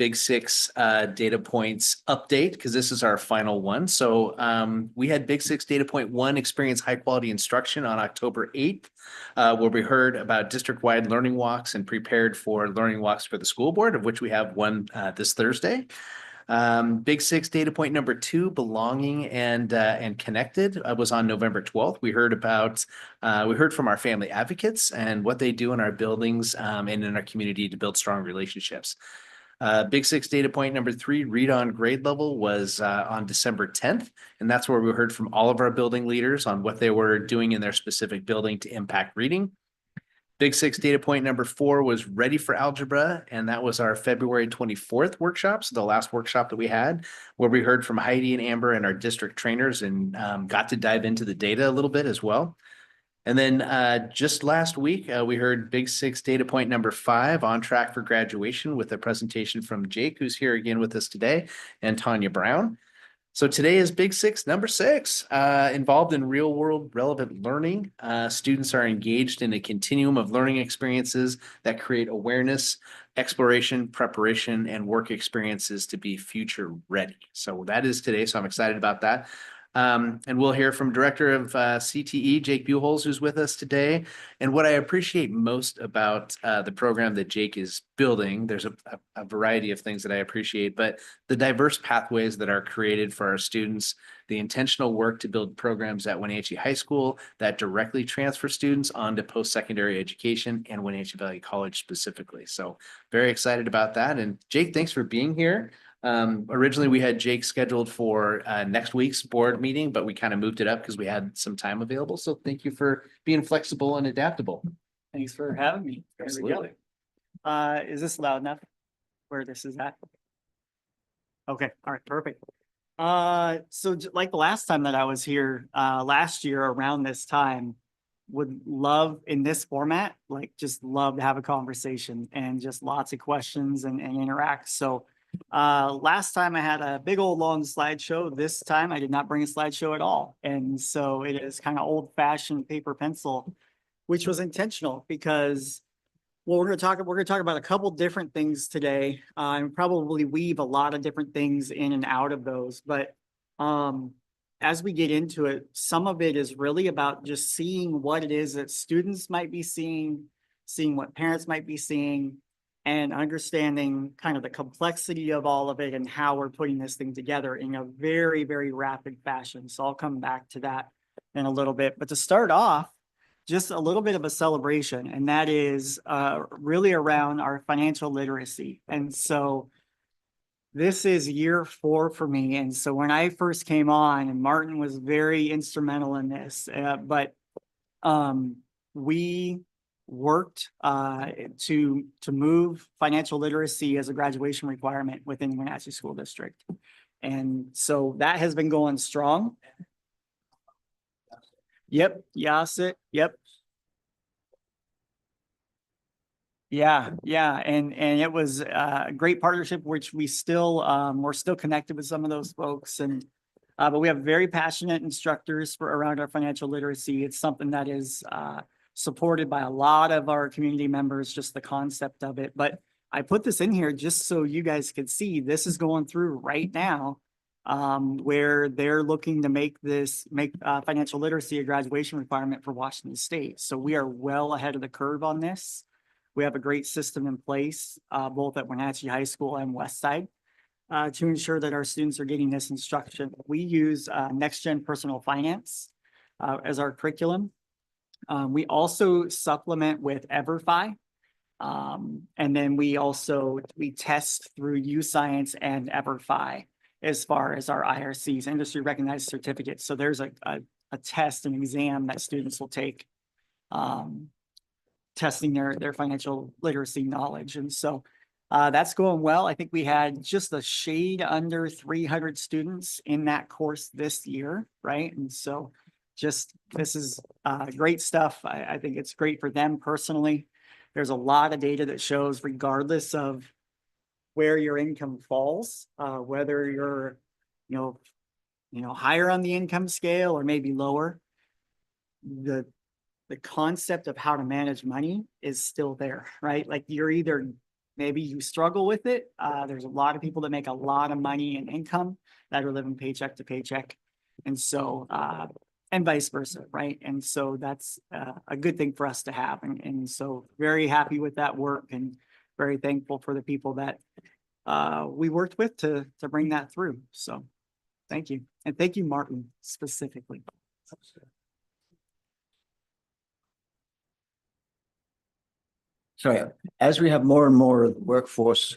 Big Six data points update because this is our final one. So we had Big Six data point one experience high quality instruction on October 8th, where we heard about district-wide learning walks and prepared for learning walks for the school board, of which we have one this Thursday. Big Six data point number two, belonging and connected, was on November 12th. We heard from our family advocates and what they do in our buildings and in our community to build strong relationships. Big Six data point number three, read on grade level, was on December 10th. And that's where we heard from all of our building leaders on what they were doing in their specific building to impact reading. Big Six data point number four was ready for algebra, and that was our February 24th workshop, so the last workshop that we had, where we heard from Heidi and Amber and our district trainers and got to dive into the data a little bit as well. And then just last week, we heard Big Six data point number five, on track for graduation, with a presentation from Jake, who's here again with us today, and Tanya Brown. So today is Big Six number six, involved in real world relevant learning. Students are engaged in a continuum of learning experiences that create awareness, exploration, preparation, and work experiences to be future ready. So that is today. So I'm excited about that. And we'll hear from Director of CTE, Jake Buchholz, who's with us today. And what I appreciate most about the program that Jake is building, there's a variety of things that I appreciate, but the diverse pathways that are created for our students, the intentional work to build programs at Wenatchee High School that directly transfer students onto post-secondary education and Wenatchee Valley College specifically. So very excited about that. And Jake, thanks for being here. Originally we had Jake scheduled for next week's board meeting, but we kind of moved it up because we had some time available. So thank you for being flexible and adaptable. Thanks for having me. Absolutely. Is this loud enough where this is at? Okay, all right, perfect. So like the last time that I was here, last year around this time, would love in this format, like just love to have a conversation and just lots of questions and interact. So last time I had a big old long slideshow. This time I did not bring a slideshow at all. And so it is kind of old fashioned paper pencil, which was intentional because well, we're going to talk about a couple different things today, and probably weave a lot of different things in and out of those. But as we get into it, some of it is really about just seeing what it is that students might be seeing what parents might be seeing, and understanding kind of the complexity of all of it and how we're putting this thing together in a very, very rapid fashion. So I'll come back to that in a little bit. But to start off, just a little bit of a celebration, and that is really around our financial literacy. And so this is year 4 for me. And so when I first came on, and Martin was very instrumental in this, but we worked to move financial literacy as a graduation requirement within Wenatchee School District. And so that has been going strong. Yep, Yasit, yep. Yeah, and it was a great partnership, which we still we're still connected with some of those folks, and but we have very passionate instructors around our financial literacy. It's something that is supported by a lot of our community members, just the concept of it. But I put this in here just so you guys could see this is going through right now, where they're looking to make financial literacy a graduation requirement for Washington State. So we are well ahead of the curve on this. We have a great system in place, both at Wenatchee High School and Westside, to ensure that our students are getting this instruction. We use Next Gen Personal Finance as our curriculum. We also supplement with EverFi. And then we test through UScience and EverFi as far as our IRCs, industry recognized certificates. So there's a test, an exam that students will take, testing their financial literacy knowledge. And so that's going well. I think we had just a shade under 300 students in that course this year, right? And so this is great stuff. I think it's great for them personally. There's a lot of data that shows, regardless of where your income falls, whether you're, higher on the income scale or maybe lower, the concept of how to manage money is still there, right? Like you're either maybe you struggle with it. There's a lot of people that make a lot of money and income that are living paycheck to paycheck. And so, and vice versa, right? And so that's a good thing for us to have. And so very happy with that work and very thankful for the people that we worked with to bring that through. So thank you. And thank you, Martin, specifically. So as we have more and more of the workforce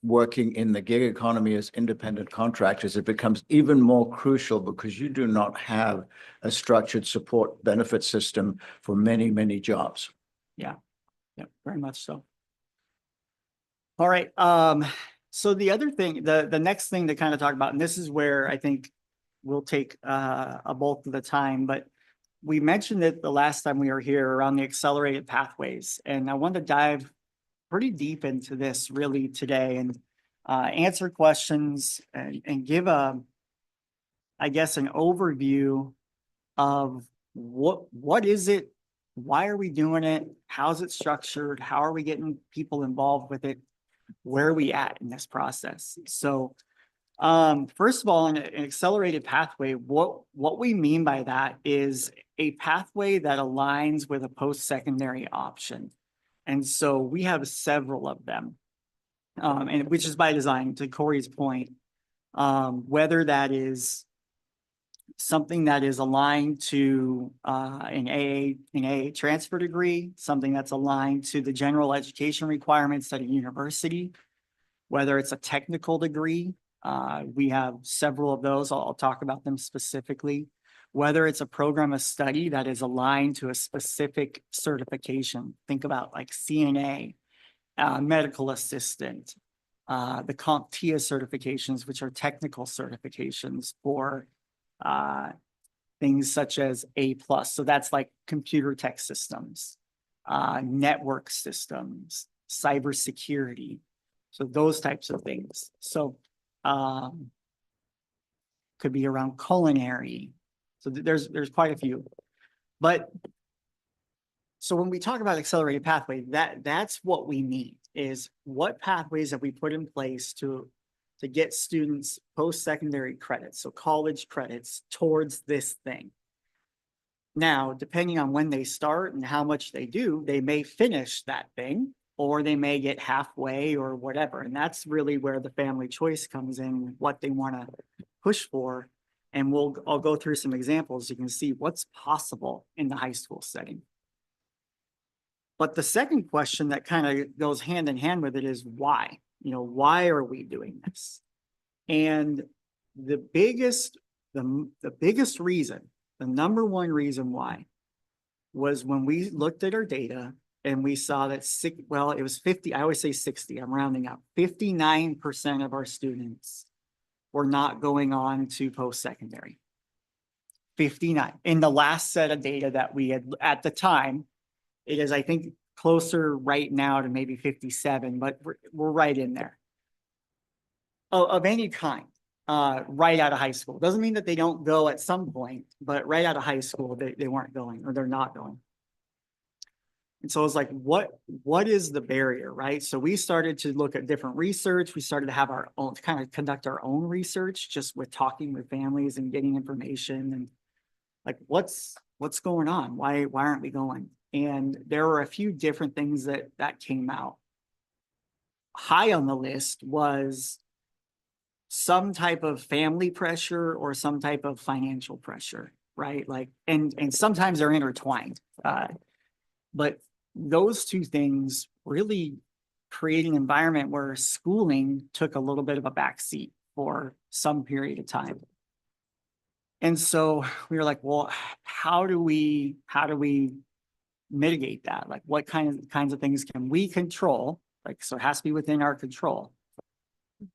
working in the gig economy as independent contractors, it becomes even more crucial because you do not have a structured support benefit system for many, many jobs. Yeah, very much so. All right. So the other thing, the next thing to kind of talk about, and this is where I think we'll take a bulk of the time, but we mentioned it the last time we were here around the accelerated pathways, and I want to dive pretty deep into this really today and answer questions and give I guess, an overview of what is it, why are we doing it, how's it structured, how are we getting people involved with it, where are we at in this process? So first of all, an accelerated pathway, what we mean by that is a pathway that aligns with a post-secondary option. And so we have several of them, and which is by design, to Corey's point, whether that is something that is aligned to an AA transfer degree, something that's aligned to the general education requirements at a university, whether it's a technical degree. We have several of those. I'll talk about them specifically. Whether it's a program of study that is aligned to a specific certification. Think about like CNA, medical assistant, the CompTIA certifications, which are technical certifications for things such as A+. So that's like computer tech systems, network systems, cybersecurity. So those types of things. So could be around culinary. So there's quite a few. But so when we talk about accelerated pathway, that's what we need, is what pathways have we put in place to get students post-secondary credits, so college credits, towards this thing. Now, depending on when they start and how much they do, they may finish that thing, or they may get halfway or whatever. And that's really where the family choice comes in, what they want to push for. And I'll go through some examples. You can see what's possible in the high school setting. But the second question that kind of goes hand in hand with it is why? Why are we doing this? And the biggest reason, the number one reason why, was when we looked at our data and we saw that it was 50, I always say 60, I'm rounding up, 59% of our students were not going on to post-secondary. 59. In the last set of data that we had at the time, it is, I think, closer right now to maybe 57, but we're right in there. Of any kind, right out of high school. Doesn't mean that they don't go at some point, but right out of high school, they weren't going, or they're not going. And so it's like, what is the barrier, right? So we started to look at different research. We started to have our own, to kind of conduct our own research, just with talking with families and getting information and like, what's going on? Why aren't we going? And there were a few different things that came out. High on the list was some type of family pressure or some type of financial pressure, right? Like, and sometimes they're intertwined. But those two things really create an environment where schooling took a little bit of a backseat for some period of time. And so we were like, well, how do we mitigate that? Like, what kinds of things can we control? Like, so it has to be within our control.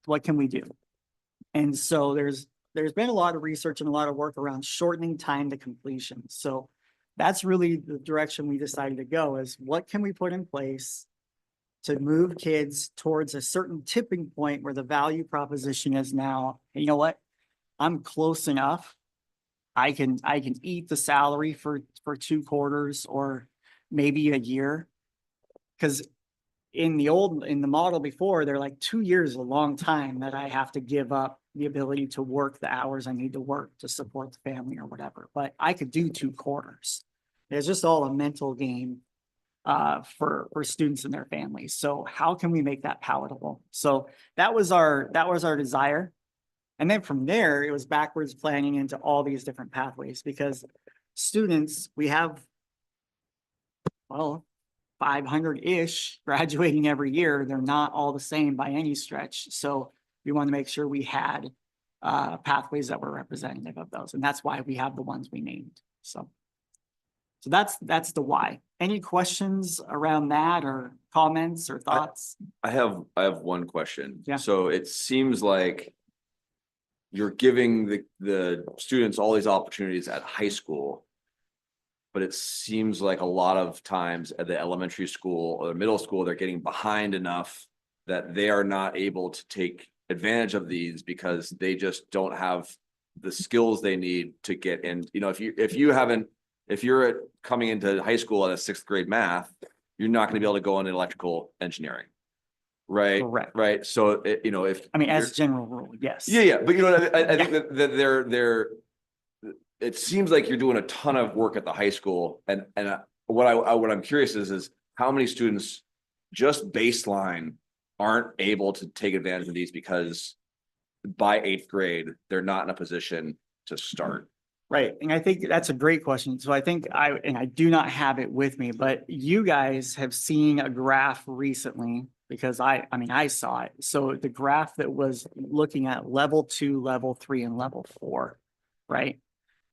What can we do? And so there's been a lot of research and a lot of work around shortening time to completion. So that's really the direction we decided to go, is what can we put in place to move kids towards a certain tipping point where the value proposition is now, you know what, I'm close enough. I can eat the salary for 2 quarters or maybe a year. Because in the model before, they're like 2 years is a long time that I have to give up the ability to work the hours I need to work to support the family or whatever, but I could do 2 quarters. It's just all a mental game for students and their families. So how can we make that palatable? So that was our desire. And then from there, it was backwards planning into all these different pathways because students, we have, well, 500-ish graduating every year. They're not all the same by any stretch. So we want to make sure we had pathways that were representative of those. And that's why we have the ones we named. So that's the why. Any questions around that or comments or thoughts? I have one question. Yeah. So it seems like you're giving the students all these opportunities at high school. But it seems like a lot of times at the elementary school or the middle school, they're getting behind enough that they are not able to take advantage of these because they just don't have the skills they need to get in. You know, if you're coming into high school at a 6th grade math, you're not going to be able to go into electrical engineering. Right. Correct. Right. So, if I mean, as a general rule, yes. yeah. But I think that they're it seems like you're doing a ton of work at the high school, and what I'm curious is how many students just baseline aren't able to take advantage of these because by 8th grade they're not in a position to start. Right. And I think that's a great question. So I think I do not have it with me, but you guys have seen a graph recently because I saw it. So the graph that was looking at level 2, level 3, and level 4, right?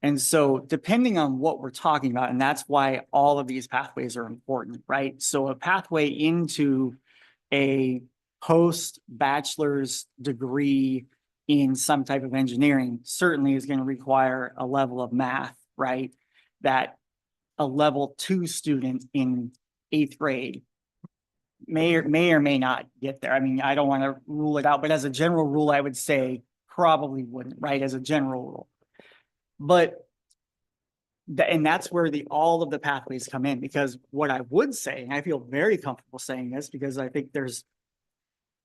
And so depending on what we're talking about, and that's why all of these pathways are important, right? So a pathway into a post-bachelor's degree in some type of engineering certainly is going to require a level of math, right? That a level 2 student in 8th grade may or may not get there. I mean, I don't want to rule it out, but as a general rule, I would say probably wouldn't, right? As a general rule. But and that's where all of the pathways come in, because what I would say, and I feel very comfortable saying this because I think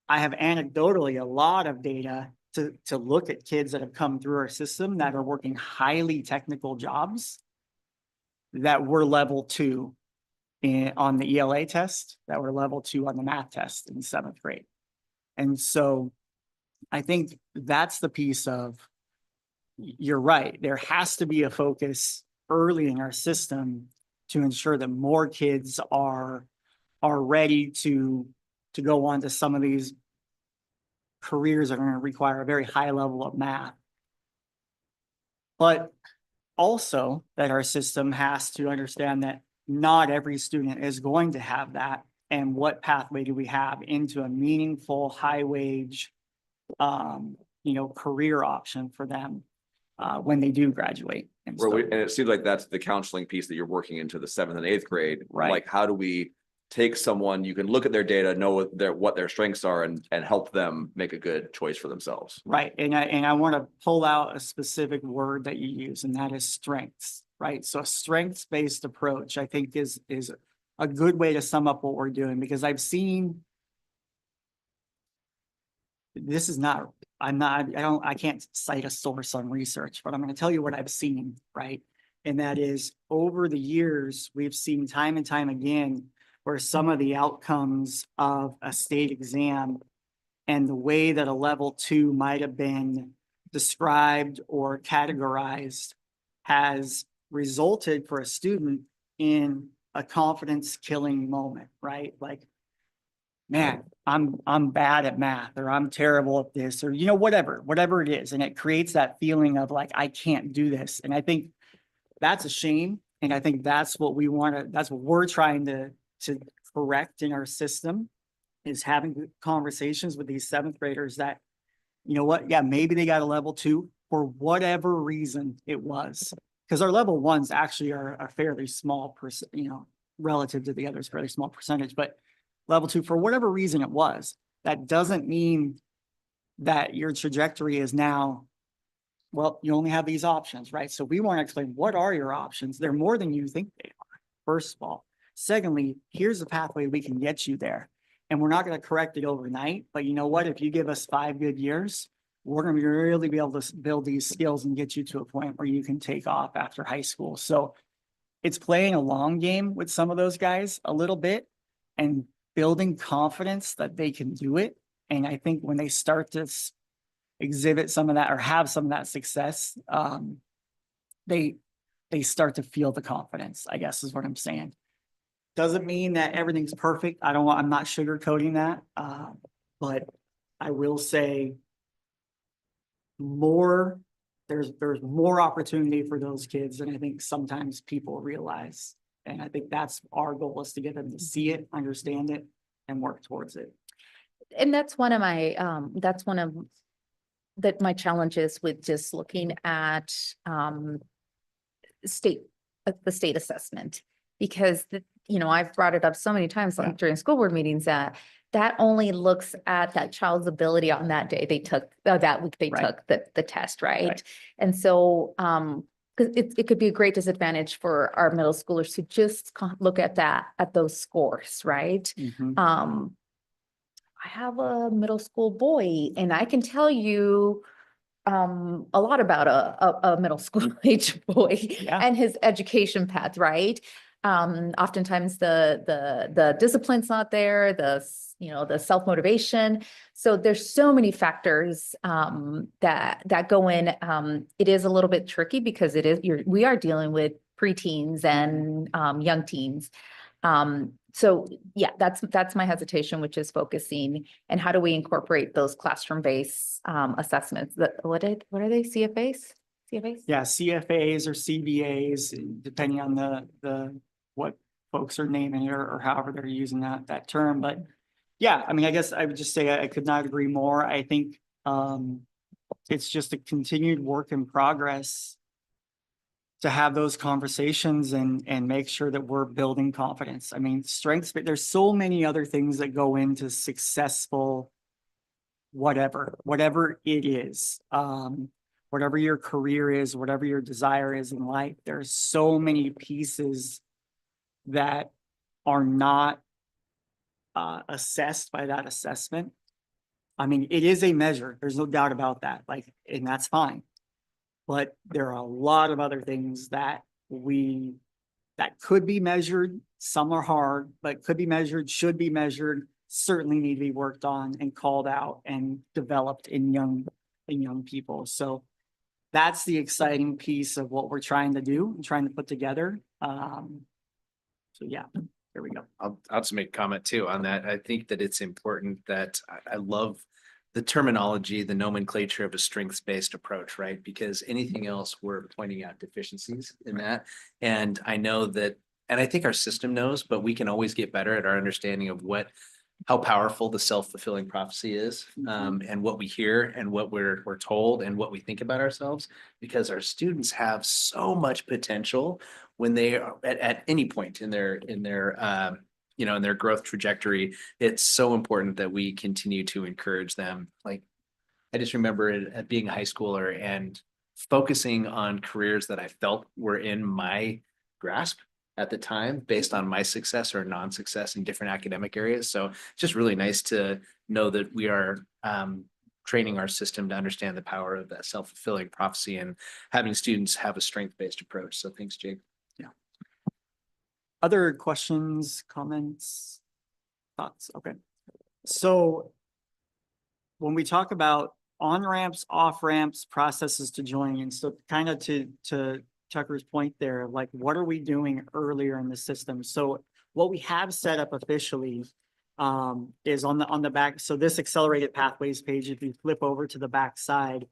I have anecdotally a lot of data to look at kids that have come through our system that are working highly technical jobs that were level 2 on the ELA test, that were level 2 on the math test in 7th grade. And so I think that's the piece of, you're right, there has to be a focus early in our system to ensure that more kids are ready to go on to some of these careers that are going to require a very high level of math. But also that our system has to understand that not every student is going to have that. And what pathway do we have into a meaningful, high wage, career option for them when they do graduate? And it seems like that's the counseling piece that you're working into the 7th and 8th grade. Right. Like, how do we take someone, you can look at their data, know what their strengths are, and help them make a good choice for themselves. Right. And I want to pull out a specific word that you use, and that is strengths, right? So a strengths-based approach, I think is a good way to sum up what we're doing, because I've seen, this is not, I can't cite a source on research, but I'm going to tell you what I've seen, right? And that is, over the years, we've seen time and time again where some of the outcomes of a state exam and the way that a level 2 might have been described or categorized has resulted for a student in a confidence killing moment, right? Like, man, I'm bad at math, or I'm terrible at this, or, whatever it is. And it creates that feeling of like, I can't do this. And I think that's a shame. And I think that's what we're trying to correct in our system, is having conversations with these 7th graders that, yeah, maybe they got a level 2 for whatever reason it was, because our level 1s actually are a fairly small relative to the others, fairly small percentage, but level 2, for whatever reason it was, that doesn't mean that your trajectory is now, well, you only have these options, right? So we want to explain, what are your options? They're more than you think they are, first of all. Secondly, here's the pathway we can get you there. And we're not going to correct it overnight, but you know what? If you give us 5 good years, we're going to really be able to build these skills and get you to a point where you can take off after high school. So it's playing a long game with some of those guys a little bit and building confidence that they can do it. And I think when they start to exhibit some of that or have some of that success, they start to feel the confidence, I guess is what I'm saying. Doesn't mean that everything's perfect. I'm not sugarcoating that. But I will say there's more opportunity for those kids than I think sometimes people realize. And I think that's our goal, is to get them to see it, understand it, and work towards it. And that's one of my, my challenges with just looking at, the state assessment. Because I've brought it up so many times Yeah. during school board meetings that only looks at that child's ability on that day they took, that week they Right. took the test, right? Right. And so, because it could be a great disadvantage for our middle schoolers to just look at those scores, right? Mhm. I have a middle school boy, and I can tell you a lot about a middle school age boy Yeah. and his education path, right? Oftentimes the discipline's not there, the self-motivation. So there's so many factors that go in. It is a little bit tricky because we are dealing with preteens and young teens. So yeah, that's my hesitation, which is focusing and how do we incorporate those classroom-based assessments what are they, CFAs? Yeah, CFAs or CBAs, depending on the what folks are naming it or however they're using that term. But yeah, I mean, I guess I would just say I could not agree more. I think it's just a continued work in progress to have those conversations and make sure that we're building confidence. I mean, strengths, but there's so many other things that go into successful whatever it is. Whatever your career is, whatever your desire is in life, there's so many pieces that are not assessed by that assessment. I mean, it is a measure. There's no doubt about that. And that's fine. But there are a lot of other things that could be measured. Some are hard, but could be measured, should be measured, certainly need to be worked on and called out and developed in young people. So that's the exciting piece of what we're trying to do and trying to put together. So yeah, there we go. I'll just make a comment too on that. I think that it's important that I love the terminology, the nomenclature of a strengths-based approach, right? Because anything else, we're pointing out deficiencies in that. And I know that, and I think our system knows, but we can always get better at our understanding of how powerful the self-fulfilling prophecy is, and what we hear and what we're told and what we think about ourselves, because our students have so much potential when they are at any point in their in their growth trajectory. It's so important that we continue to encourage them. Like, I just remember at being a high schooler and focusing on careers that I felt were in my grasp at the time based on my success or non-success in different academic areas. So it's just really nice to know that we are training our system to understand the power of that self-fulfilling prophecy and having students have a strength-based approach. So thanks, Jake. Yeah. Other questions, comments, thoughts? Okay. So when we talk about on-ramps, off-ramps, processes to join, and so kind of to Tucker's point there, like what are we doing earlier in the system? So what we have set up officially is on the back. So this accelerated pathways page, if you flip over to the back side,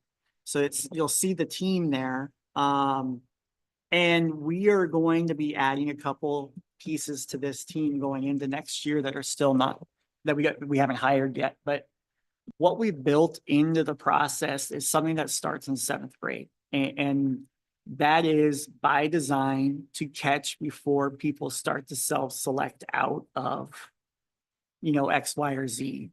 so you'll see the team there. And we are going to be adding a couple pieces to this team going into next year that are still not, that we haven't hired yet. But what we built into the process is something that starts in 7th grade. And that is by design to catch before people start to self-select out of, X, Y, or Z.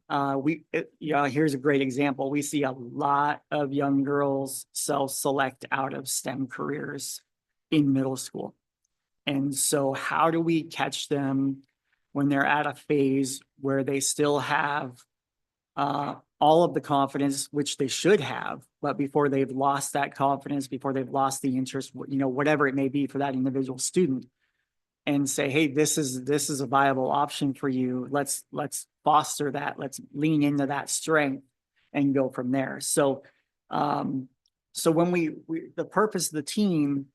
Here's a great example. We see a lot of young girls self-select out of STEM careers in middle school. And so how do we catch them when they're at a phase where they still have all of the confidence, which they should have, but before they've lost that confidence, before they've lost the interest, whatever it may be for that individual student, and say, hey, this is a viable option for you. Let's foster that. Let's lean into that strength and go from there. So, so when the purpose of the team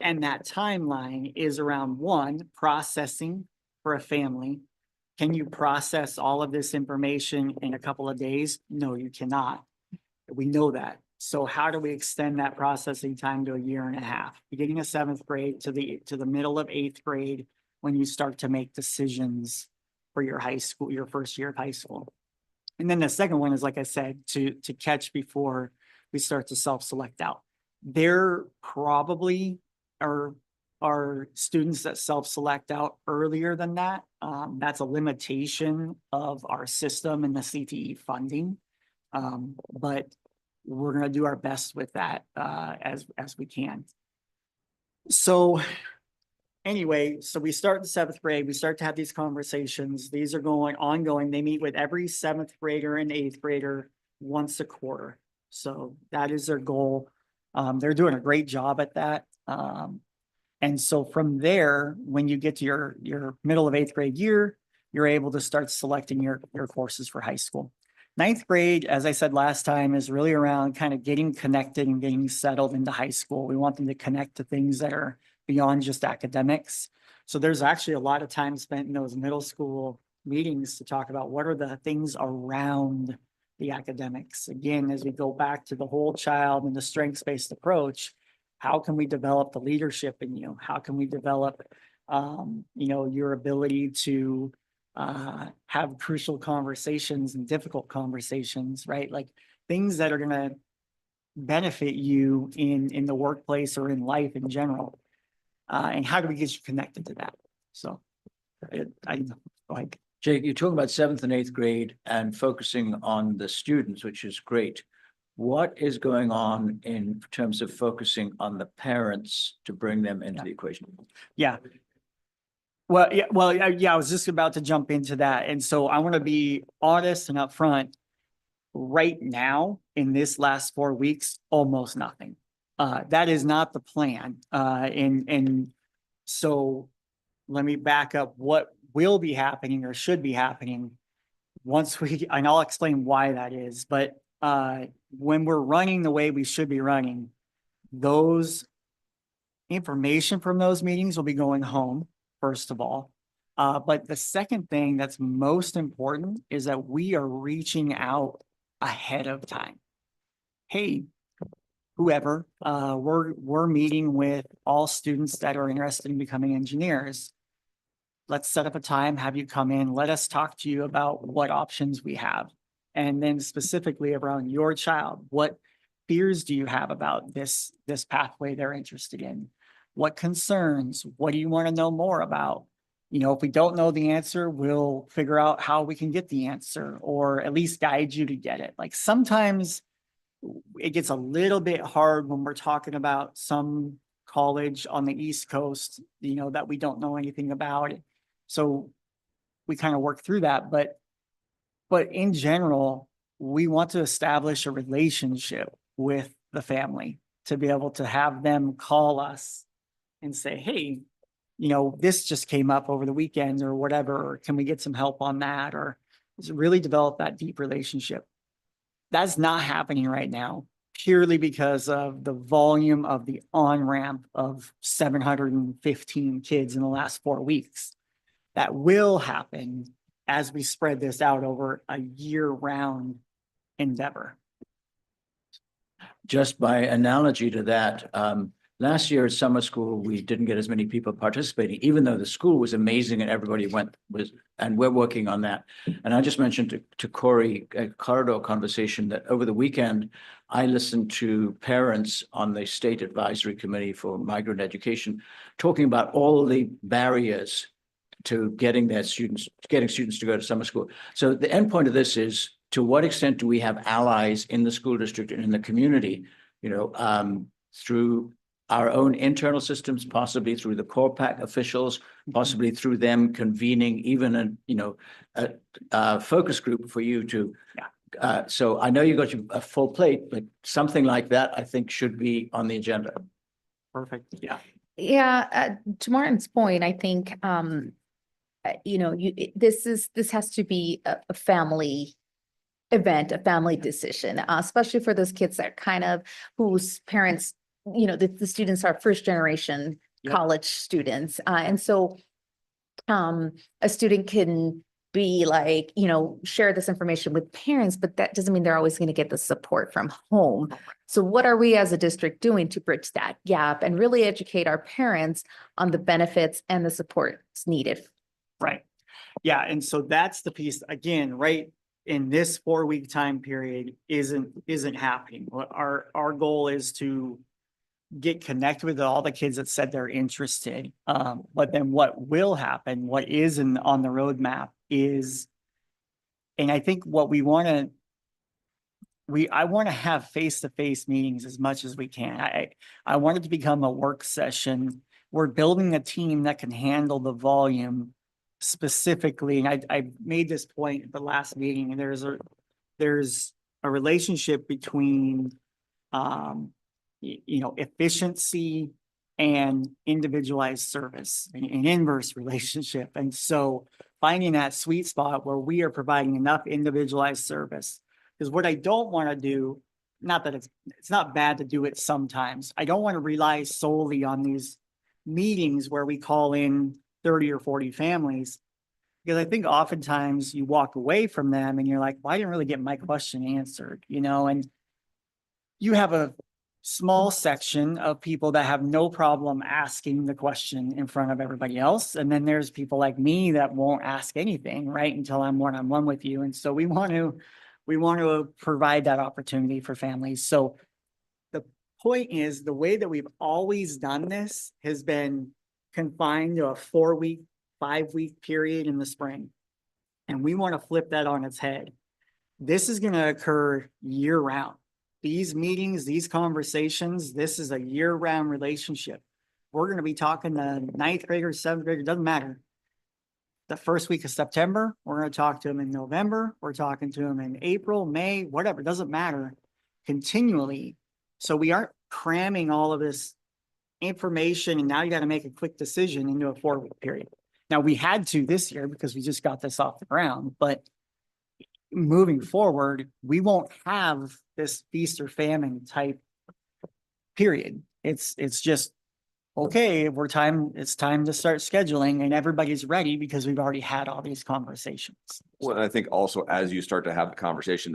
and that timeline is around one, processing for a family. Can you process all of this information in a couple of days? No, you cannot. We know that. So how do we extend that processing time to a year and a half? Beginning of 7th grade to the middle of 8th grade, when you start to make decisions for your high school, your first year of high school. And then the second one is, like I said, to catch before we start to self-select out. There probably are students that self-select out earlier than that. That's a limitation of our system and the CTE funding. But we're going to do our best with that as we can. So anyway, so we start in 7th grade, we start to have these conversations. These are ongoing. They meet with every 7th grader and 8th grader once a quarter. So that is their goal. They're doing a great job at that. And so from there, when you get to your middle of 8th grade year, you're able to start selecting your courses for high school. 9th grade, as I said last time, is really around kind of getting connected and getting settled into high school. We want them to connect to things that are beyond just academics. So there's actually a lot of time spent in those middle school meetings to talk about what are the things around the academics. Again, as we go back to the whole child and the strengths-based approach, how can we develop the leadership in you? How can we develop, your ability to have crucial conversations and difficult conversations, right? Like things that are going to benefit you in the workplace or in life in general. And how do we get you connected to that? So like Jake, you're talking about 7th and 8th grade and focusing on the students, which is great. What is going on in terms of focusing on the parents to bring them into the equation? Yeah. Well, I was just about to jump into that. And so I want to be honest and upfront. Right now, in this last 4 weeks, almost nothing. That is not the plan. And so let me back up what will be happening or should be happening and I'll explain why that is. But when we're running the way we should be running, those information from those meetings will be going home, first of all. But the second thing that's most important is that we are reaching out ahead of time. Hey, whoever, we're meeting with all students that are interested in becoming engineers. Let's set up a time, have you come in, let us talk to you about what options we have. And then specifically around your child, what fears do you have about this pathway they're interested in? What concerns? What do you want to know more about? If we don't know the answer, we'll figure out how we can get the answer or at least guide you to get it. Like sometimes it gets a little bit hard when we're talking about some college on the East Coast, that we don't know anything about. So we kind of work through that. But in general, we want to establish a relationship with the family to be able to have them call us and say, hey, this just came up over the weekend or whatever, or can we get some help on that? Or just really develop that deep relationship. That's not happening right now, purely because of the volume of the on-ramp of 715 kids in the last 4 weeks. That will happen as we spread this out over a year-round endeavor. Just by analogy to that, last year at summer school, we didn't get as many people participating, even though the school was amazing and everybody and we're working on that. And I just mentioned to Corey, a corridor conversation, that over the weekend, I listened to parents on the State Advisory Committee for Migrant Education talking about all the barriers to getting students to go to summer school. So the end point of this is, to what extent do we have allies in the school district and in the community, through our own internal systems, possibly through the core pack officials, possibly through them convening even a focus group for you to. So I know you got a full plate, but something like that, I think, should be on the agenda. Perfect. Yeah. Yeah, to Martin's point, I think, this has to be a family event, a family decision, especially for those kids that kind of, whose parents, the students are first generation Yep. college students. And so a student can be like, share this information with parents, but that doesn't mean they're always going to get the support from home. So what are we as a district doing to bridge that gap and really educate our parents on the benefits and the supports needed? Right. Yeah. And so that's the piece, again, right in this 4-week time period isn't happening. Our goal is to get connected with all the kids that said they're interested. But then what will happen, what is on the roadmap is, and I think what I want to have face-to-face meetings as much as we can. I want it to become a work session. We're building a team that can handle the volume specifically. And I made this point at the last meeting, and there's a relationship between, efficiency and individualized service, an inverse relationship. And so finding that sweet spot where we are providing enough individualized service. Because what I don't want to do, not that it's not bad to do it sometimes. I don't want to rely solely on these meetings where we call in 30 or 40 families. Because I think oftentimes you walk away from them and you're like, well, I didn't really get my question answered, and you have a small section of people that have no problem asking the question in front of everybody else. And then there's people like me that won't ask anything, right, until I'm one-on-one with you. And so we want to provide that opportunity for families. So the point is, the way that we've always done this has been confined to a 4-week, 5-week period in the spring. And we want to flip that on its head. This is going to occur year round. These meetings, these conversations, this is a year-round relationship. We're going to be talking to 9th graders, 7th graders, doesn't matter. The first week of September, we're going to talk to them in November. We're talking to them in April, May, whatever, doesn't matter, continually. So we aren't cramming all of this information and now you got to make a quick decision into a 4-week period. Now we had to this year because we just got this off the ground, but moving forward, we won't have this feast or famine type period. It's just, okay, it's time to start scheduling and everybody's ready because we've already had all these conversations. Well, and I think also as you start to have the conversation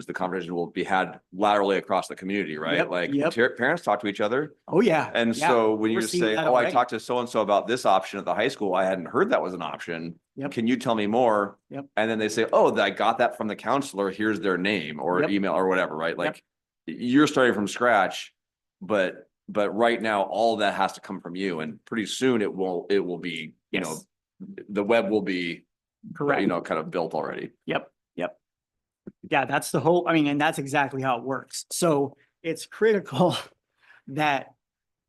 will be had laterally across the community, right? Yep, Like yep. parents talk to each other. Oh, yeah. And yeah. so when you We're just seeing say, that oh, I already. talked to so-and-so about this option at the high school, I hadn't heard that was an option. Yep. Can you tell me more? Yep. And then they say, oh, I got that from the counselor. Here's their name or Yep. email or whatever, right? Like you're starting from scratch, but right now all that has to come from you. And pretty soon it will be, Yes. The web will be, Correct. kind of built already. Yep. Yeah, that's the whole, and that's exactly how it works. So it's critical that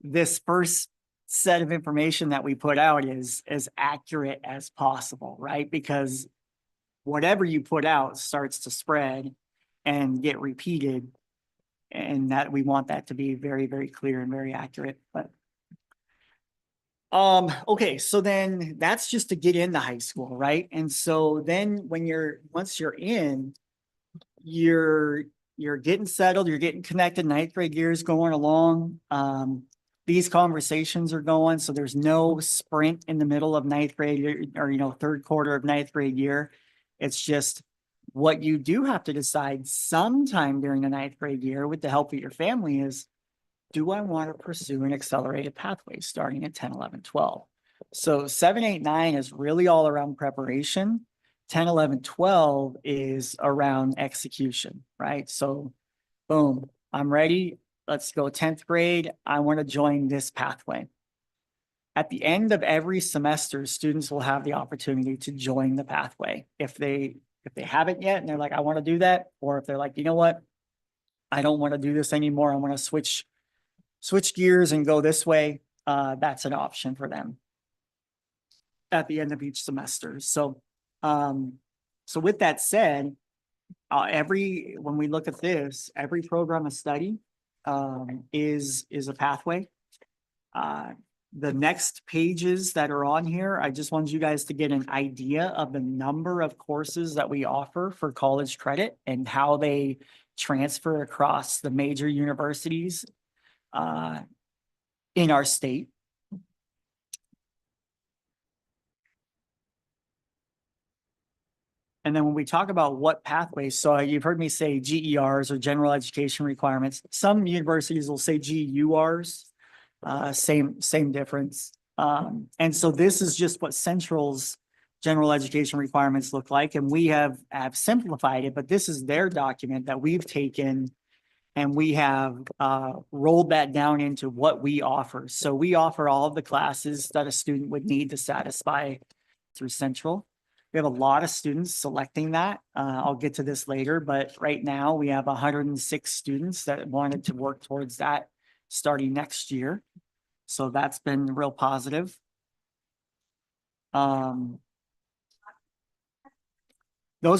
this first set of information that we put out is as accurate as possible, right? Because whatever you put out starts to spread and get repeated. And that we want that to be very, very clear and very accurate. But okay, so then that's just to get into high school, right? And so then once you're in, you're getting settled, you're getting connected, 9th grade year is going along. These conversations are going, so there's no sprint in the middle of 9th grade or 3rd quarter of 9th grade year. It's just what you do have to decide sometime during the 9th grade year with the help of your family is, do I want to pursue an accelerated pathway starting at 10, 11, 12? So 7, 8, 9 is really all around preparation. 10, 11, 12 is around execution, right? So boom, I'm ready. Let's go 10th grade. I want to join this pathway. At the end of every semester, students will have the opportunity to join the pathway. If they haven't yet and they're like, I want to do that, or if they're like, you know what, I don't want to do this anymore, I want to switch switch gears and go this way, that's an option for them at the end of each semester. So, so with that said, when we look at this, every program of study, is a pathway. The next pages that are on here, I just wanted you guys to get an idea of the number of courses that we offer for college credit and how they transfer across the major universities in our state. And then when we talk about what pathways, so you've heard me say GERs or general education requirements. Some universities will say GURs, same difference. And so this is just what Central's general education requirements look like. And we have simplified it, but this is their document that we've taken and we have rolled that down into what we offer. So we offer all of the classes that a student would need to satisfy through Central. We have a lot of students selecting that. I'll get to this later, but right now we have 106 students that wanted to work towards that starting next year. So that's been real positive. Those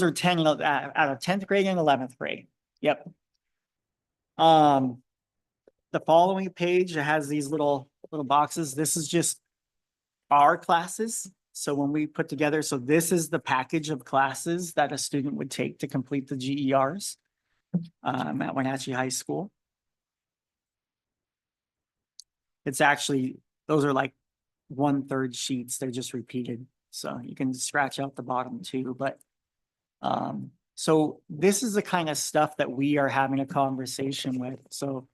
are 10 out of 10th grade and 11th grade. Yep. The following page has these little boxes. This is just our classes. So when we put together, so this is the package of classes that a student would take to complete the GERs at Wenatchee High School. It's actually, those are like 1/3 sheets. They're just repeated. So you can scratch out the bottom too, but so this is the kind of stuff that we are having a conversation with. So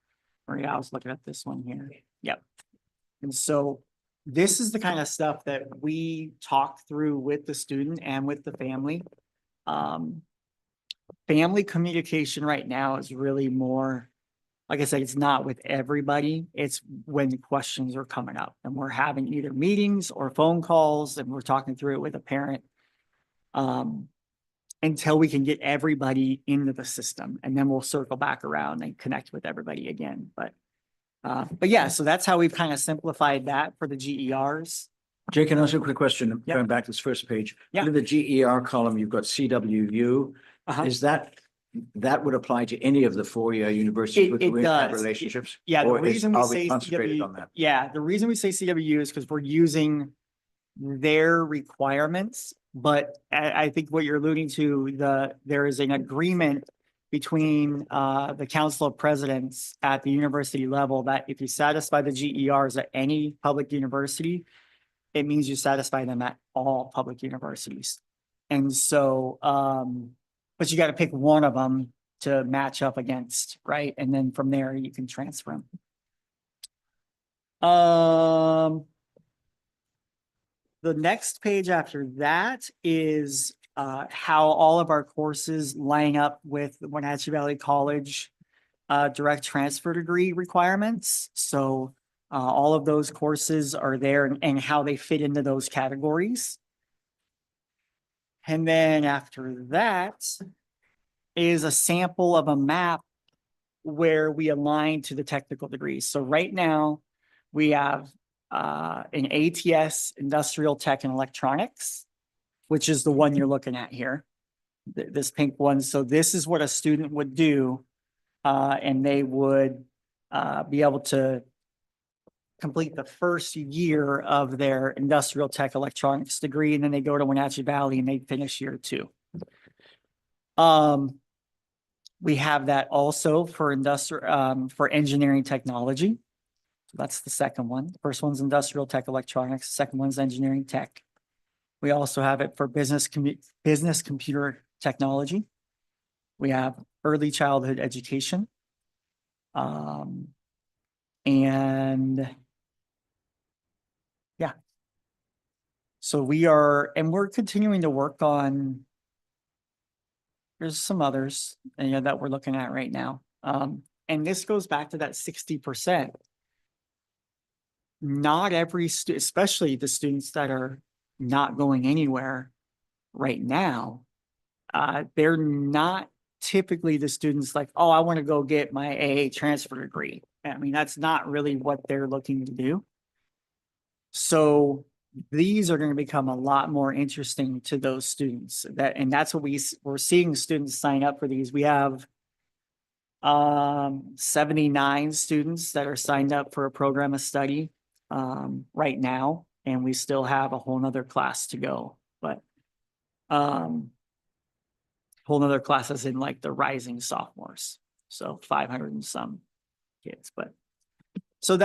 Maria, I was looking at this one here. Yep. And so this is the kind of stuff that we talk through with the student and with the family. Family communication right now is really more, like I said, it's not with everybody. It's when questions are coming up and we're having either meetings or phone calls and we're talking through it with a parent. Until we can get everybody into the system, and then we'll circle back around and connect with everybody again. But yeah, so that's how we've kind of simplified that for the GERs. Jake, can I ask you a quick question? Yep. Going back to this first page. Yeah. Under the GER column, you've got CWU. Uh-huh. Is that would apply to any of the four-year universities with It we have does. relationships? Yeah, the Or reason we are say concentrated CWU on that? Yeah, the reason we say CWU is because we're using their requirements. But I think what you're alluding to, there is an agreement between the Council of Presidents at the university level that if you satisfy the GERs at any public university, it means you satisfy them at all public universities. And so, but you got to pick one of them to match up against, right? And then from there you can transfer them. The next page after that is how all of our courses line up with the Wenatchee Valley College direct transfer degree requirements. So all of those courses are there and how they fit into those categories. And then after that is a sample of a map where we align to the technical degrees. So right now we have an ATS, Industrial Tech and Electronics, which is the one you're looking at here, this pink one. So this is what a student would do, and they would be able to complete the first year of their Industrial Tech Electronics degree, and then they go to Wenatchee Valley and they finish year 2. We have that also for for engineering technology. That's the second one. The first one's Industrial Tech Electronics. The second one's Engineering Tech. We also have it for business computer technology. We have early childhood education. And yeah. So we're continuing to work on, there's some others that we're looking at right now. And this goes back to that 60%. Not every student, especially the students that are not going anywhere right now, they're not typically the students like, oh, I want to go get my AA transfer degree. I mean, that's not really what they're looking to do. So these are going to become a lot more interesting to those students and that's what we're seeing students sign up for these. We have 79 students that are signed up for a program of study right now, and we still have a whole nother class to go, but whole nother classes in like the rising sophomores, so 500 and some kids. But so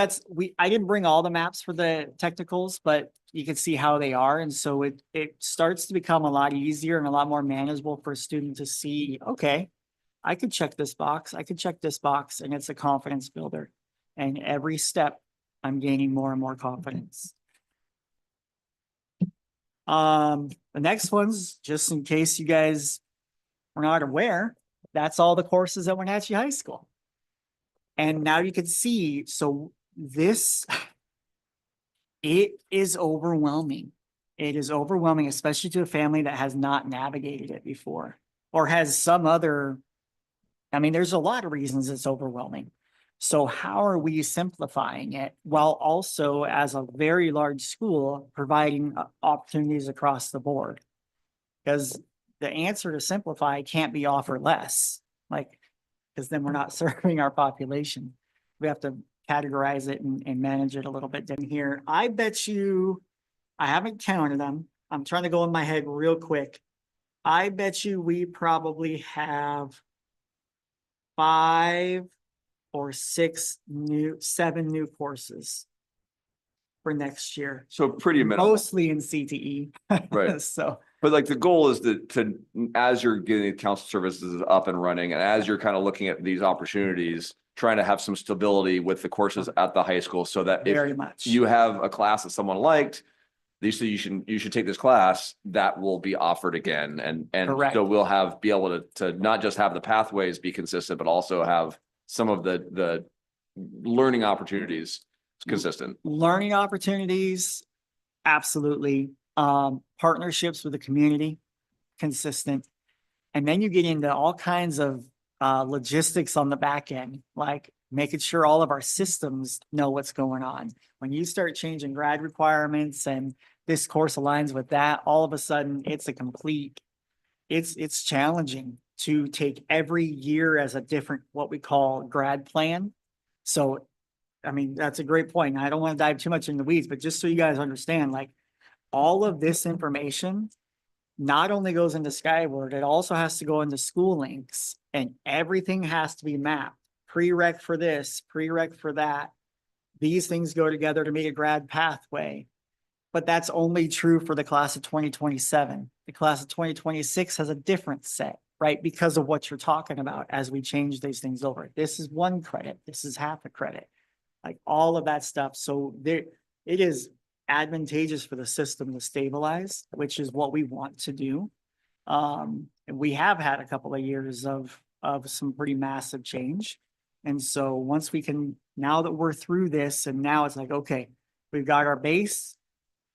I didn't bring all the maps for the technicals, but you can see how they are. And so it starts to become a lot easier and a lot more manageable for a student to see, okay, I could check this box, I could check this box, and it's a confidence builder. And every step, I'm gaining more and more confidence. The next one's, just in case you guys were not aware, that's all the courses at Wenatchee High School. And now you can see, so this, it is overwhelming. It is overwhelming, especially to a family that has not navigated it before or has some other, I mean, there's a lot of reasons it's overwhelming. So how are we simplifying it while also, as a very large school, providing opportunities across the board? Because the answer to simplify can't be offer less, like, because then we're not serving our population. We have to categorize it and manage it a little bit down here. I bet you, I haven't counted them. I'm trying to go in my head real quick. I bet you we probably have 5 or 7 new courses for next year, So pretty minimal, mostly in CTE. right? So But like the goal is to, as you're getting council services up and running, and as you're kind of looking at these opportunities, trying to have some stability with the courses at the high school so that if very much. you have a class that someone liked, you should take this class, that will be offered again. And Correct. so we'll be able to not just have the pathways be consistent, but also have some of the learning opportunities consistent. Learning opportunities, absolutely. Partnerships with the community, consistent. And then you get into all kinds of logistics on the back end, like making sure all of our systems know what's going on. When you start changing grad requirements and this course aligns with that, all of a sudden it's it's challenging to take every year as a different, what we call grad plan. So, I mean, that's a great point. I don't want to dive too much in the weeds, but just so you guys understand, like all of this information not only goes into Skyward, it also has to go into School Links, and everything has to be mapped. Prereq for this, prereq for that. These things go together to make a grad pathway. But that's only true for the class of 2027. The class of 2026 has a different set, right? Because of what you're talking about as we change these things over. This is 1 credit. This is half a credit. Like all of that stuff. So it is advantageous for the system to stabilize, which is what we want to do. And we have had a couple of years of some pretty massive change. And so once we can, now that we're through this, and now it's like, okay, we've got our base.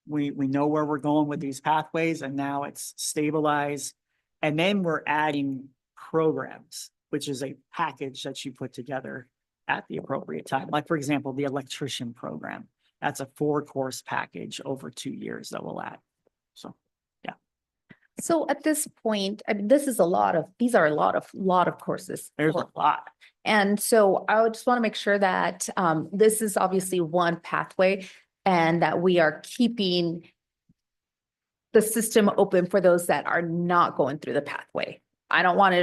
We know where we're going with these pathways, and now it's stabilized. And then we're adding programs, which is a package that you put together at the appropriate time. Like, for example, the electrician program. That's a 4-course package over 2 years that we'll add. So, yeah. So at this point, I mean, these are a lot of courses. There's a lot. And so I would just want to make sure that this is obviously one pathway and that we are keeping the system open for those that are not going through the pathway. I don't want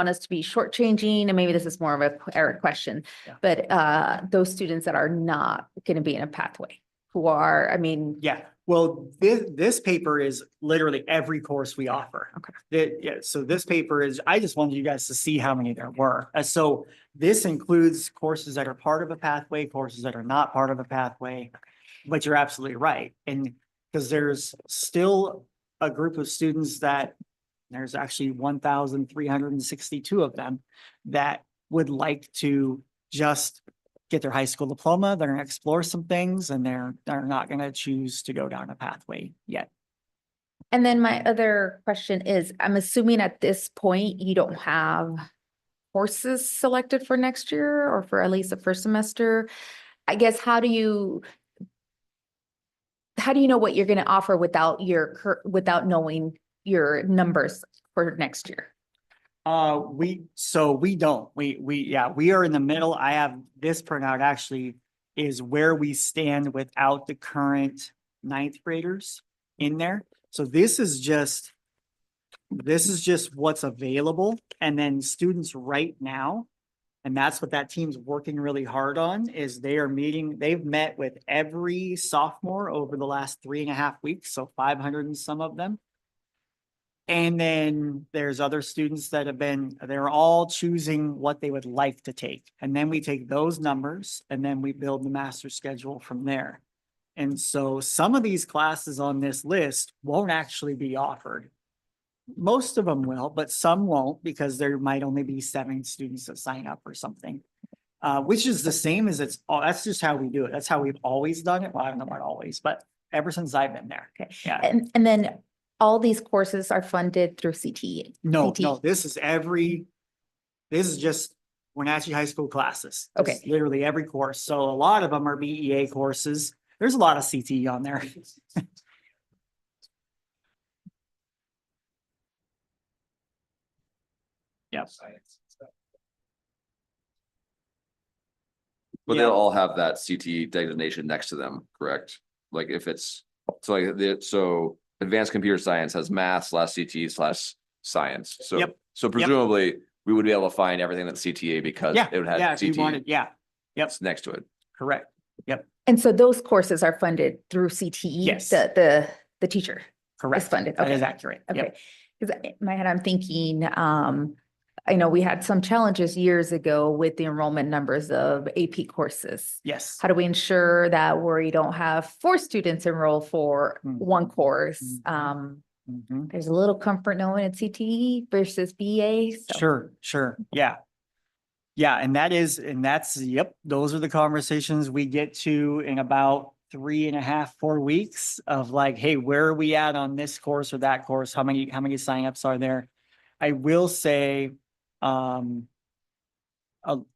us to be shortchanging, and maybe this is more of a Eric question, Yeah. but those students that are not going to be in a pathway who are, I mean. Yeah, well, this paper is literally every course we offer. Okay. Yeah, so this paper is, I just wanted you guys to see how many there were. So this includes courses that are part of a pathway, courses that are not part of a pathway. But you're absolutely right. And because there's still a group of students that there's actually 1,362 of them that would like to just get their high school diploma. They're going to explore some things, and they're not going to choose to go down a pathway yet. And then my other question is, I'm assuming at this point you don't have courses selected for next year or for at least the first semester? I guess, how do you know what you're going to offer without without knowing your numbers for next year? We don't, we are in the middle. I have this printout actually is where we stand without the current ninth graders in there. So this is just what's available, and then students right now. And that's what that team's working really hard on, is they've met with every sophomore over the last 3.5 weeks, so 500 and some of them. And then there's other students that they're all choosing what they would like to take. And then we take those numbers and then we build the master schedule from there. And so some of these classes on this list won't actually be offered. Most of them will, but some won't, because there might only be 7 students that sign up or something. Which is the same as that's just how we do it. That's how we've always done it. Well, I don't know about always, but ever since I've been there. Okay. Yeah. And then all these courses are funded through CTE? No, CTE. this is just Wenatchee High School classes. Okay. Just literally every course. So a lot of them are BEA courses. There's a lot of CTE on there. Yep. But Yeah. they'll all have that CTE designation next to them, correct? Like if it's, so advanced computer science has math/CTE/science. So, Yep. so presumably we would be able to find everything that's CTA because Yeah, it would have yeah, if you wanted, CTE yeah, yep, next to it. correct. And so those courses are funded through CTE? Yes. The teacher Correct. is funded? That is Okay. accurate. Yep. Okay, because in my head, I'm thinking, I know we had some challenges years ago with the enrollment numbers of AP courses. Yes. How do we ensure that we don't have 4 students enroll for Mm. one course? Mhm. There's a little comfort knowing it's CTE versus BA. So. Sure, yeah. Yeah, and yep, those are the conversations we get to in about 3.5, 4 weeks of like, hey, where are we at on this course or that course? How many signups are there? I will say, a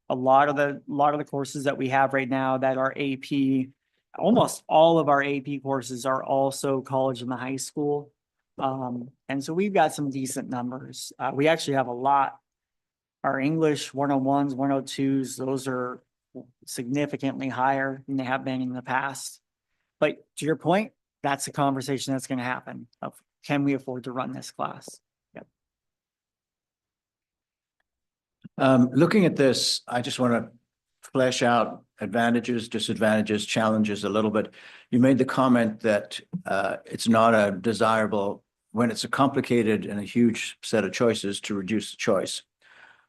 lot of the courses that we have right now that are AP, almost all of our AP courses are also college and the high school. And so we've got some decent numbers. We actually have a lot. Our English 101s, 102s, those are significantly higher than they have been in the past. But to your point, that's a conversation that's going to happen of, can we afford to run this class? Yep. Looking at this, I just want to flesh out advantages, disadvantages, challenges a little bit. You made the comment that it's not a desirable, when it's a complicated and a huge set of choices, to reduce the choice.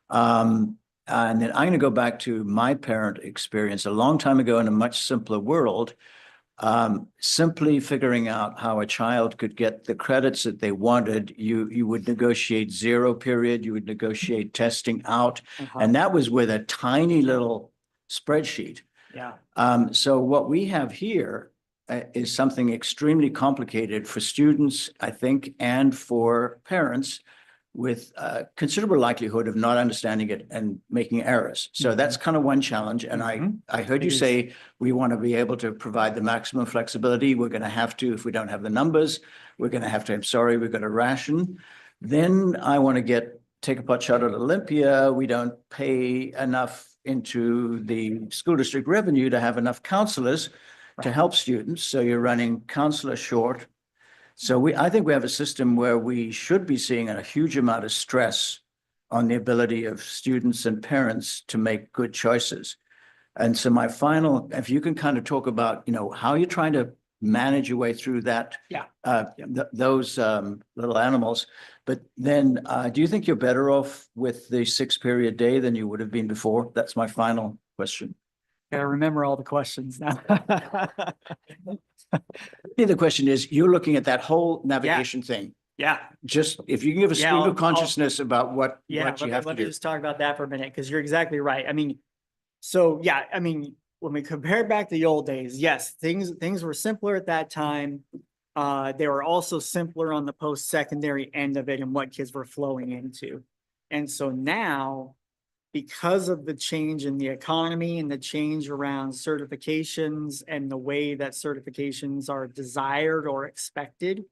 And then I'm going to go back to my parent experience a long time ago in a much simpler world. Simply figuring out how a child could get the credits that they wanted, you would negotiate 0 period, you would negotiate testing out, and that was with a tiny little spreadsheet. Yeah. So what we have here is something extremely complicated for students, I think, and for parents, with considerable likelihood of not understanding it and making errors. So that's kind of one challenge. And I heard you say we want to be able to provide the maximum flexibility. We're going to have to, if we don't have the numbers, we're going to have to, I'm sorry, we're going to ration. Then I want to take a pot shot at Olympia. We don't pay enough into the school district revenue to have enough counselors to help students. So you're running counselor short. So I think we have a system where we should be seeing a huge amount of stress on the ability of students and parents to make good choices. And so my final, if you can kind of talk about, how you're trying to manage your way through that, those little animals. But then do you think you're better off with the 6-period day than you would have been before? That's my final question. Gotta remember all the questions now. The question is, you're looking at that whole navigation thing. Yeah. Just if you can give a stream of consciousness about what you have to let me do. just talk about that for a minute, because you're exactly right. I mean, so yeah, I mean, when we compare back to the old days, yes, things were simpler at that time. They were also simpler on the post-secondary end of it and what kids were flowing into. And so now because of the change in the economy and the change around certifications and the way that certifications are desired or expected.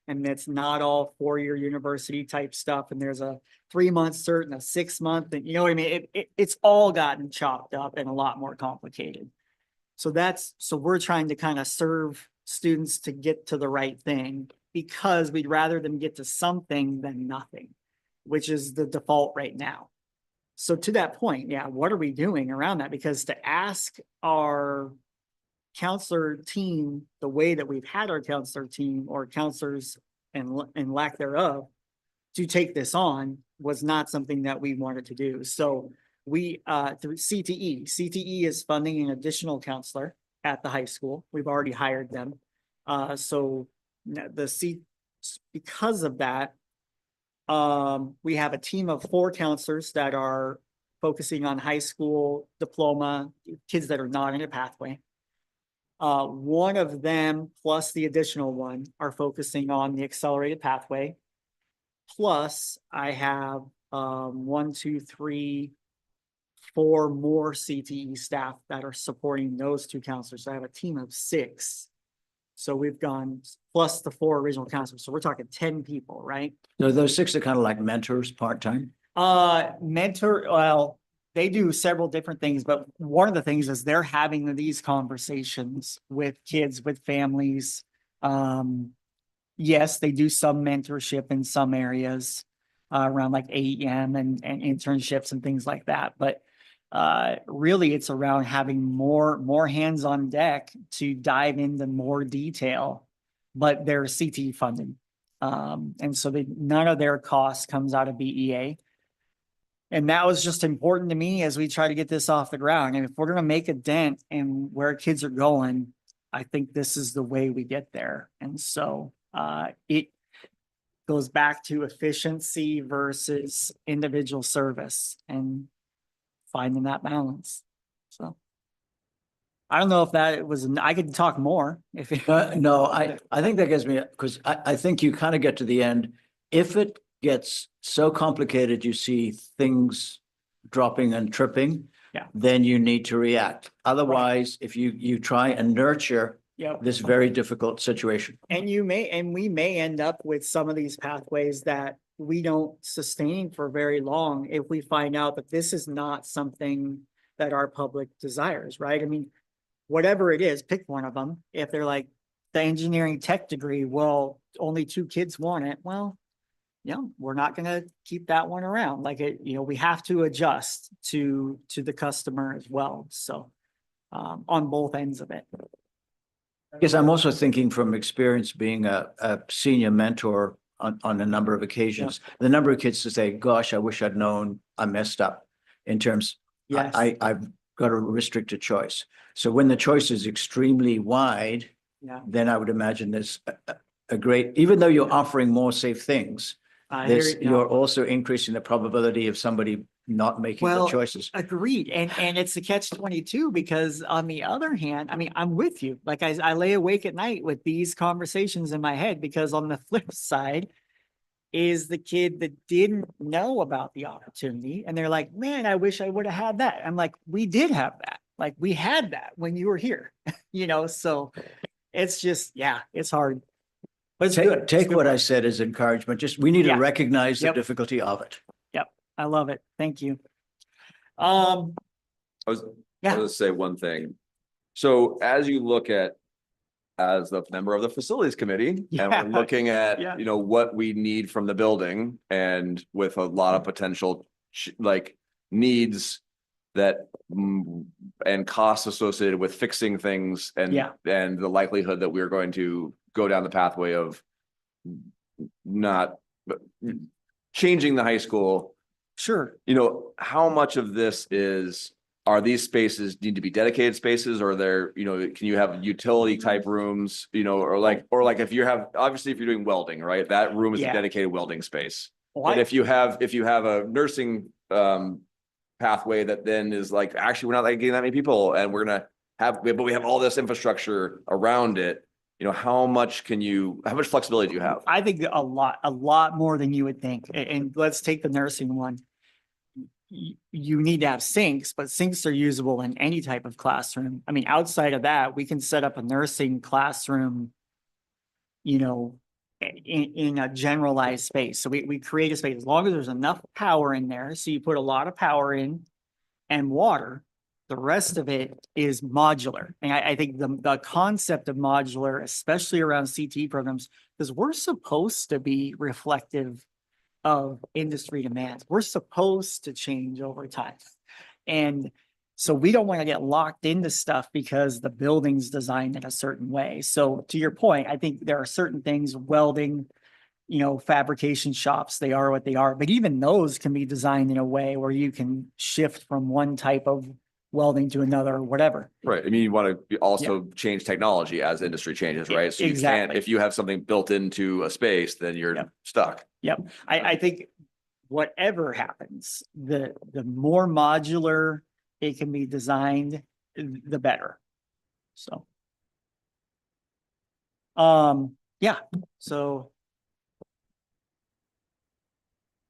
And that's not all four-year university type stuff. And there's a 3-month cert and a 6-month, and you know what I mean? It's all gotten chopped up and a lot more complicated. So we're trying to kind of serve students to get to the right thing because we'd rather them get to something than nothing, which is the default right now. So to that point, yeah, what are we doing around that? Because to ask our counselor team the way that we've had our counselor team or counselors and lack thereof to take this on was not something that we wanted to do. So we, through CTE is funding an additional counselor at the high school. We've already hired them. Because of that, we have a team of 4 counselors that are focusing on high school diploma, kids that are not in a pathway. One of them plus the additional one are focusing on the accelerated pathway. Plus I have 1, 2, 3, 4 more CTE staff that are supporting those 2 counselors. So I have a team of 6. So we've gone plus the 4 original counselors. So we're talking 10 people, right? So those 6 are kind of like mentors part-time? Well, they do several different things, but one of the things is they're having these conversations with kids, with families. Yes, they do some mentorship in some areas around like AEM and internships and things like that. But really it's around having more hands on deck to dive into more detail, but they're CTE funded. And so none of their costs comes out of BEA. And that was just important to me as we try to get this off the ground. And if we're going to make a dent in where kids are going, I think this is the way we get there. And so it goes back to efficiency versus individual service and finding that balance. So I don't know if that was, I could talk more if No, I think that gives me, because I think you kind of get to the end. If it gets so complicated, you see things dropping and tripping, yeah, then you need to react. Otherwise, if you try and nurture Yep. this very difficult situation. And we may end up with some of these pathways that we don't sustain for very long if we find out that this is not something that our public desires, right? I mean, whatever it is, pick one of them. If they're like the engineering tech degree, well, only 2 kids want it. Well, we're not going to keep that one around. Like we have to adjust to the customer as well. So on both ends of it. Because I'm also thinking from experience being a senior mentor on a number of occasions, the number of kids to say, gosh, I wish I'd known I messed up in terms, Yes. I've got a restricted choice. So when the choice is extremely wide, then I would imagine there's a great, even though you're offering more safe things, you're also increasing the probability of somebody not making the choices. Agreed. And it's a catch-22 because on the other hand, I mean, I'm with you. Like I lay awake at night with these conversations in my head because on the flip side is the kid that didn't know about the opportunity. And they're like, man, I wish I would have had that. I'm like, we did have that. Like we had that when you were here, so it's just, it's hard. But it's good. Take what I said as encouragement. Just, we need to recognize the Yep. difficulty of it. Yep. I love it. Thank you. I was gonna say one thing. So as you look at, as the member of the facilities committee, and we're looking at, what we need from the building and with a lot of potential needs that and costs associated with fixing things and the likelihood that we're going to go down the pathway of not changing the high school. Sure. How much of this are these spaces need to be dedicated spaces, or can you have utility type rooms, or if you have, obviously if you're doing welding, right, that room is a dedicated welding space. But if you have a nursing pathway that then is like, actually, we're not getting that many people and but we have all this infrastructure around it. How much flexibility do you have? I think a lot more than you would think. And let's take the nursing one. you need to have sinks, but sinks are usable in any type of classroom. I mean, outside of that, we can set up a nursing classroom, you know, in a generalized space. So we create a space as long as there's enough power in there. So you put a lot of power in and water. The rest of it is modular. And I think the concept of modular, especially around CTE programs, because we're supposed to be reflective of industry demands. We're supposed to change over time. And so we don't want to get locked into stuff because the building's designed in a certain way. So to your point, I think there are certain things, welding, you know, fabrication shops, they are what they are, but even those can be designed in a way where you can shift from one type of welding to another or whatever. Right. I mean, you want to also change technology as industry changes, right? So you can't, Exactly. if you have something built into a space, then you're Yep. stuck. Yep. I think whatever happens, the more modular it can be designed, the better. So. Yeah, so.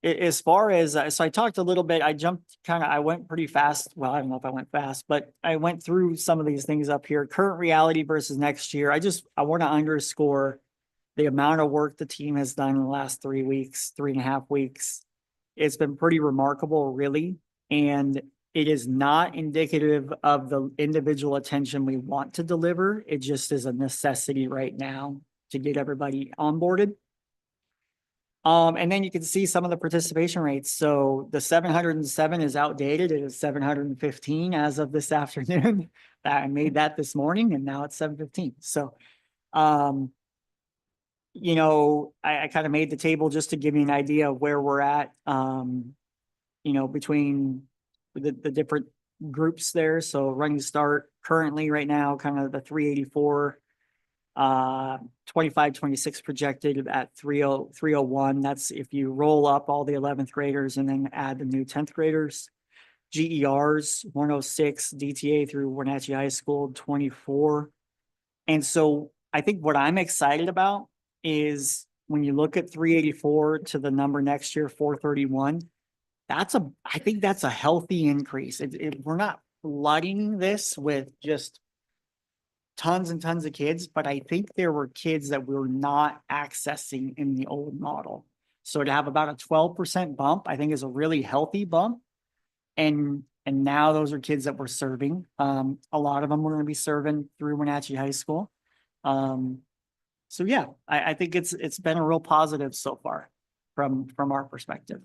As far as, so I talked a little bit, I went pretty fast. Well, I don't know if I went fast, but I went through some of these things up here. Current reality versus next year. I want to underscore the amount of work the team has done in the last 3 weeks, 3.5 weeks. It's been pretty remarkable, really. And it is not indicative of the individual attention we want to deliver. It just is a necessity right now to get everybody onboarded. And then you can see some of the participation rates. So the 707 is outdated. It is 715 as of this afternoon. I made that this morning and now it's 7:15. So, you know, I kind of made the table just to give you an idea of where we're at, you know, between the different groups there. So running start currently right now, kind of the 384, 25, 26 projected at 301. That's if you roll up all the 11th graders and then add the new 10th graders. GERs 106, DTA through Wenatchee High School 24. And so I think what I'm excited about is when you look at 384 to the number next year, 431, I think that's a healthy increase. We're not flooding this with just tons and tons of kids, but I think there were kids that we were not accessing in the old model. So to have about a 12% bump, I think is a really healthy bump. And now those are kids that we're serving. A lot of them we're going to be serving through Wenatchee High School. So yeah, I think it's been a real positive so far from our perspective.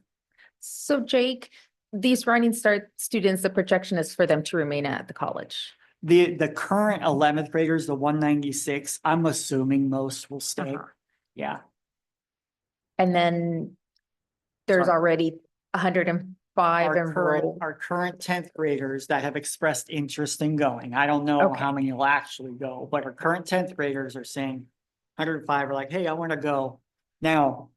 So Jake, these Running Start students, the projection is for them to remain at the college. The current 11th graders, the 196, I'm assuming most will stay. Uh-huh. Yeah. And then there's Sorry. already 105 enrolled. Our current 10th graders that have expressed interest in going. I don't know Okay. how many will actually go, but our current 10th graders are saying 105 are like, hey, I want to go. Now,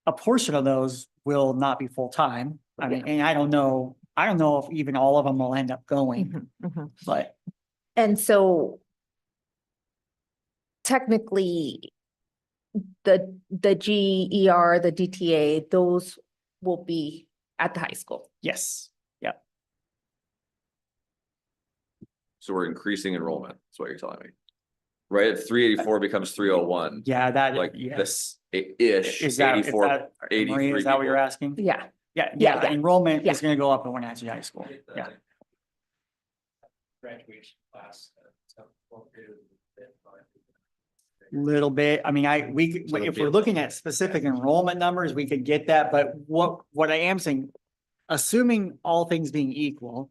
a portion of those will not be full-time. I mean, and I don't know if even all of them will end up going, Mhm, mhm. but And so technically, the GER, the DTA, those will be at the high school. yes. So we're increasing enrollment. That's what you're telling me. Right? If 384 becomes 301, Yeah, that, like yes. this ish, Is that, 84, Maria, 83 is that what you're people. asking? Yeah. Yeah, Yeah, yeah. enrollment Yeah. is gonna go up at Wenatchee High School. Yeah. Graduation class. Little bit. I mean, if we're looking at specific enrollment numbers, we could get that, but what I am saying, assuming all things being equal,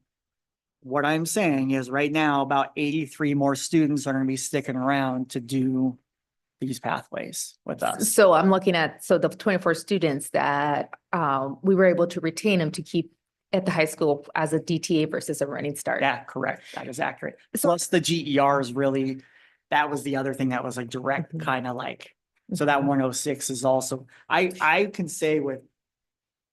what I'm saying is right now about 83 more students are gonna be sticking around to do these pathways with us. So I'm looking at, so the 24 students that we were able to retain them to keep at the high school as a DTA versus a Running Start. Yeah, correct. That is accurate. So- Plus the GERs really, that was the other thing that was like direct Mhm. kind of like, so that 106 is also, I can say with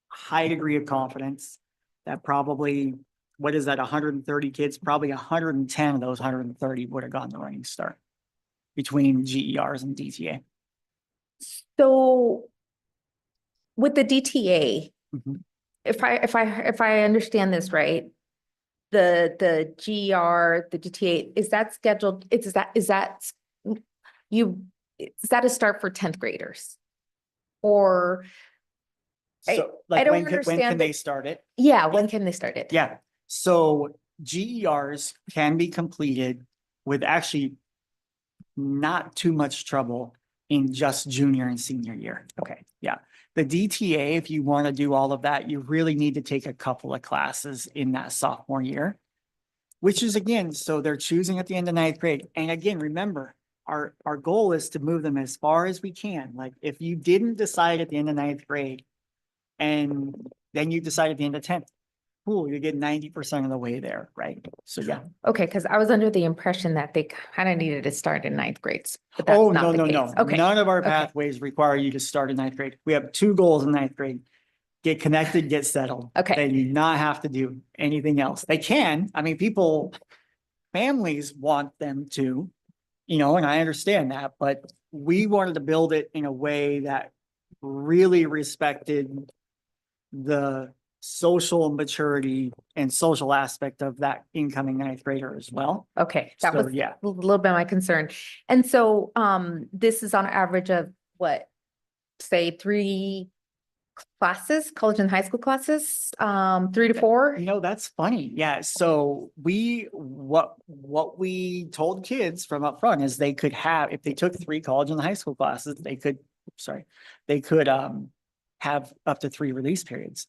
high degree of confidence that probably, what is that, 130 kids, probably 110 of those 130 would have gotten the Running Start between GERs and DTA. So with the DTA, Mhm. if I understand this right, the GER, the DTA, is that scheduled, is that a start for 10th graders? Or, So I like don't when can understand they the- start it? yeah, when can they start it? Yeah, so GERs can be completed with actually not too much trouble in just junior and senior year. Okay, yeah. The DTA, if you want to do all of that, you really need to take a couple of classes in that sophomore year. Which is again, so they're choosing at the end of ninth grade. And again, remember, our goal is to move them as far as we can. Like if you didn't decide at the end of ninth grade and then you decide at the end of 10th, cool, you get 90% of the way there, right? So yeah. Okay, because I was under the impression that they kind of needed to start in ninth grades, but that's Oh, not no, the no, case. no. Okay, None of our okay. pathways require you to start in ninth grade. We have two goals in ninth grade. Get connected, get settled. Okay. They do not have to do anything else. They can. I mean, families want them to, and I understand that, but we wanted to build it in a way that really respected the social maturity and social aspect of that incoming ninth grader as well. Okay, that So, was yeah. a little bit my concern. And so, this is on average of what, say 3 classes, college and high school classes, 3 to 4? That's funny. Yeah. So what we told kids from up front is they could have, if they took 3 college and high school classes, they could have up to 3 release periods.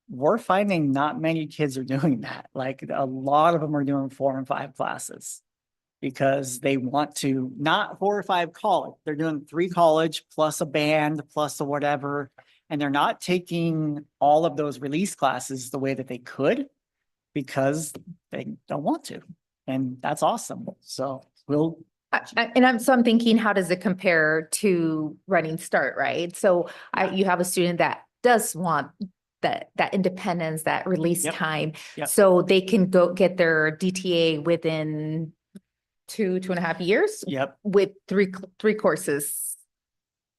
We're finding not many kids are doing that. Like a lot of them are doing 4 and 5 classes because they want to, not 4 or 5 college. They're doing 3 college plus a band plus a whatever. And they're not taking all of those release classes the way that they could because they don't want to. And that's awesome. So we'll. I'm thinking, how does it compare to Running Start, right? So you have a student that does want that independence, that release Yep. time. Yep. So they can go get their DTA within 2.5 years. Yep. With three courses.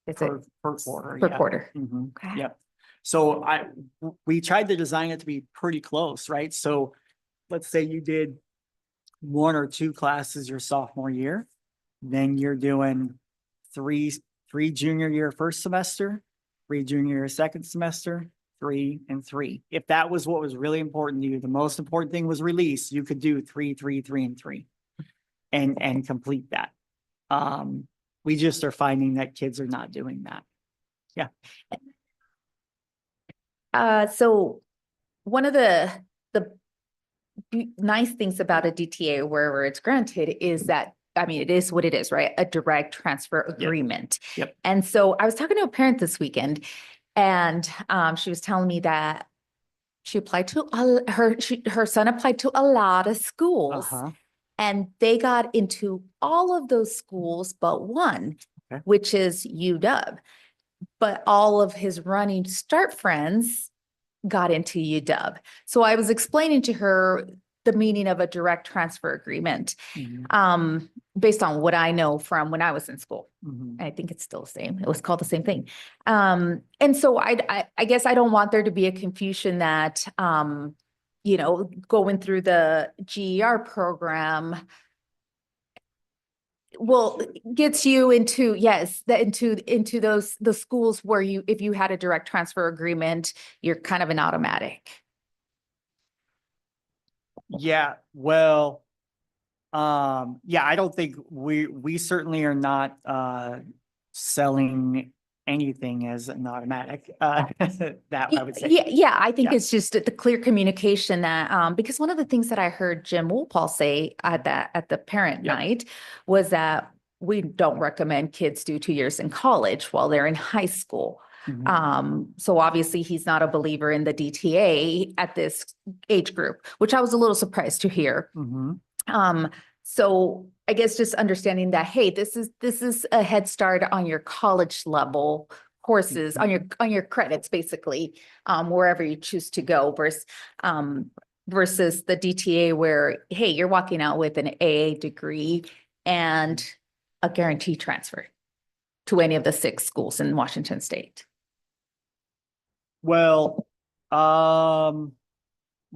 Is it Per quarter. per yeah. quarter? Mhm. Okay. Yep. So we tried to design it to be pretty close, right? So let's say you did 1 or 2 classes your sophomore year, then you're doing three junior year first semester, 3 junior year second semester, 3 and 3. If that was what was really important to you, the most important thing was release, you could do 3, 3, 3, and 3 and complete that. We just are finding that kids are not doing that. So one of the nice things about a DTA wherever it's granted is that, I mean, it is what it is, right? A direct transfer agreement. Yep. And so I was talking to a parent this weekend and she was telling me that she applied to her son applied to a lot of schools. Uh-huh. And they got into all of those schools but one, Okay. which is UW. But all of his Running Start friends got into UW. So I was explaining to her the meaning of a direct transfer agreement, Mhm. based on what I know from when I was in school. Mhm. I think it's still the same. It was called the same thing. And so I guess I don't want there to be a confusion that, going through the GER program gets you into, yes, into the schools where if you had a direct transfer agreement, you're kind of an automatic. Yeah, well, yeah, I don't think we certainly are not selling anything as an automatic. That I would say. Yeah, I think Yeah. it's just the clear communication that, because one of the things that I heard Jim Woolpall say at the parent Yep. night was that we don't recommend kids do 2 years in college while they're in high school. Mhm. So obviously he's not a believer in the DTA at this age group, which I was a little surprised to hear. Mhm. So I guess just understanding that, hey, this is a head start on your college level courses, on your credits, basically, wherever you choose to go versus the DTA where, hey, you're walking out with an AA degree and a guaranteed transfer to any of the 6 schools in Washington State. Well, Well,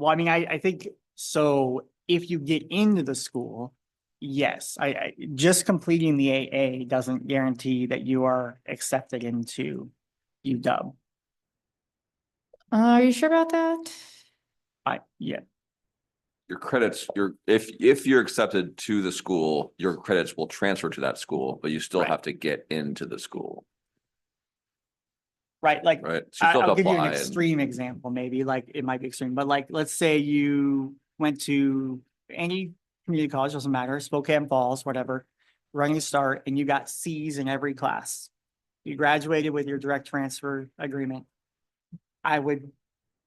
I mean, I think, so if you get into the school, yes, I just completing the AA doesn't guarantee that you are accepted into UW. Are you sure about that? Yeah, Your credits, if you're accepted to the school, your credits will transfer to that school, but you still Right. have to get into the school, right, like, right? So you still have I'll to give you an apply and- extreme example, maybe, like, it might be extreme, but like, let's say you went to any community college, doesn't matter, Spokane Falls, whatever, Running Start, and you got Cs in every class. You graduated with your direct transfer agreement. I would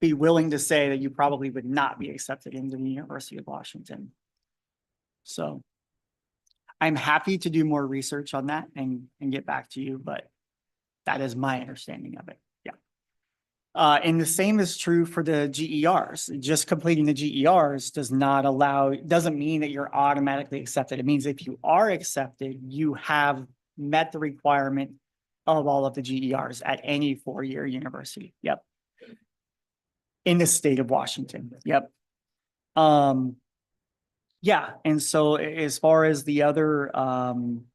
be willing to say that you probably would not be accepted into the University of Washington. So I'm happy to do more research on that and get back to you, but that is my understanding of it. Yeah. And the same is true for the GERs. Just completing the GERs doesn't mean that you're automatically accepted. It means if you are accepted, you have met the requirement of all of the GERs at any four-year university. Yep. In the state of Washington. Yep. Yeah, and so as far as the other, and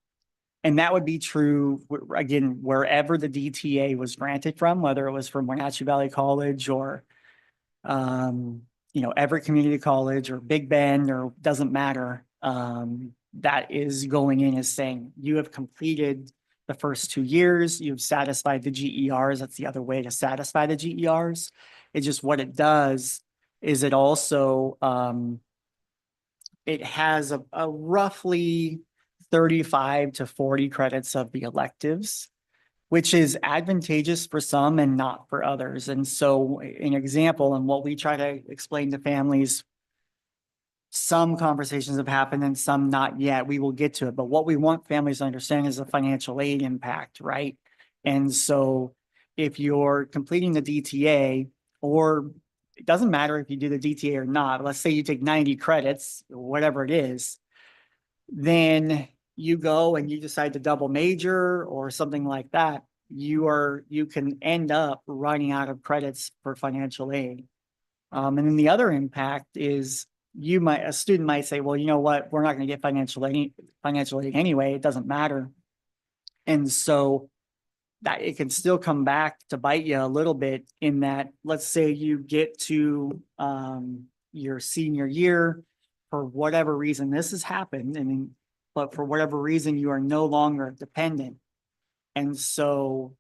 that would be true, again, wherever the DTA was granted from, whether it was from Wenatchee Valley College or, Everett Community College or Big Bend, or doesn't matter. That is going in as saying you have completed the first 2 years, you've satisfied the GERs. That's the other way to satisfy the GERs. It's just what it does is it also, it has a roughly 35 to 40 credits of the electives, which is advantageous for some and not for others. And so an example, and what we try to explain to families, some conversations have happened and some not yet. We will get to it. But what we want families to understand is the financial aid impact, right? And so if you're completing the DTA, or it doesn't matter if you do the DTA or not, let's say you take 90 credits, whatever it is, then you go and you decide to double major or something like that, you can end up running out of credits for financial aid. And then the other impact is a student might say, well, you know what, we're not going to get financial aid anyway, it doesn't matter. And so that it can still come back to bite you a little bit in that, let's say you get to your senior year, for whatever reason this has happened, but for whatever reason you are no longer dependent. And so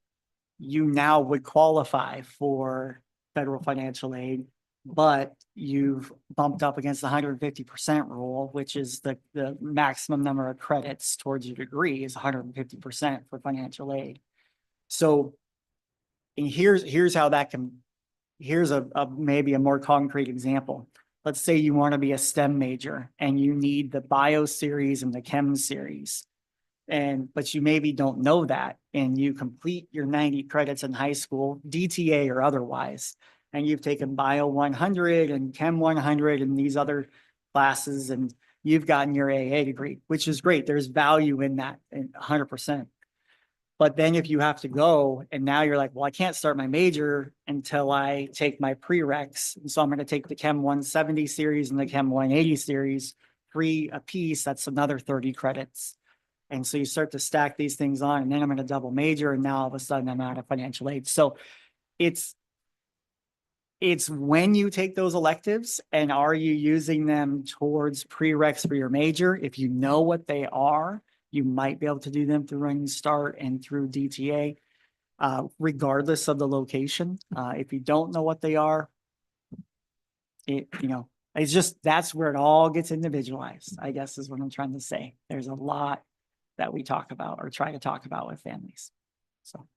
you now would qualify for federal financial aid, but you've bumped up against the 150% rule, which is the maximum number of credits towards your degree is 150% for financial aid. So, and here's how that can, here's maybe a more concrete example. Let's say you want to be a STEM major and you need the bio series and the chem series. But you maybe don't know that, and you complete your 90 credits in high school, DTA or otherwise, and you've taken bio 100 and chem 100 and these other classes, and you've gotten your AA degree, which is great. There's value in that, 100%. But then if you have to go and now you're like, well, I can't start my major until I take my prereqs. And so I'm going to take the Chem 170 series and the Chem 180 series, 3 a piece. That's another 30 credits. And so you start to stack these things on, and then I'm going to double major. And now all of a sudden I'm out of financial aid. So it's when you take those electives and are you using them towards prereqs for your major? If you know what they are, you might be able to do them through Running Start and through DTA, regardless of the location. If you don't know what they are, it's just, that's where it all gets individualized, I guess is what I'm trying to say. There's a lot that we talk about or try to talk about with families. So.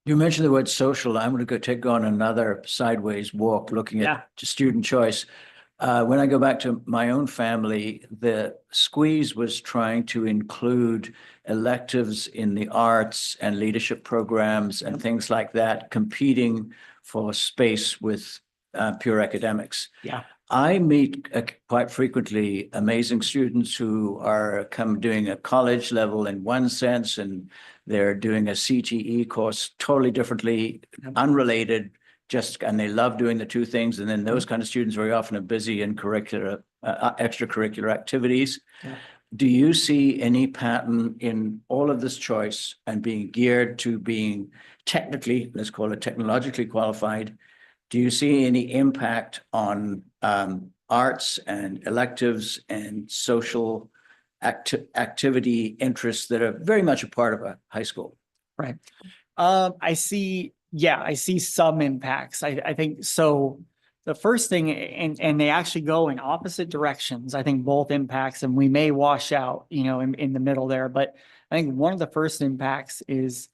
You mentioned the word social. I'm going to take on another sideways walk looking at student choice. When I go back to my own family, the squeeze was trying to include electives in the arts and leadership programs and things like that, competing for space with pure academics. Yeah. I meet quite frequently amazing students who are doing a college level in one sense, and they're doing a CTE course totally differently, unrelated, and they love doing the two things. And then those kind of students very often are busy in extracurricular activities. Yeah. Do you see any pattern in all of this choice and being geared to being technically, let's call it technologically qualified? Do you see any impact on arts and electives and social activity interests that are very much a part of a high school? Right. I see some impacts. I think so. The first thing, and they actually go in opposite directions. I think both impacts, and we may wash out, in the middle there. But I think one of the first impacts is,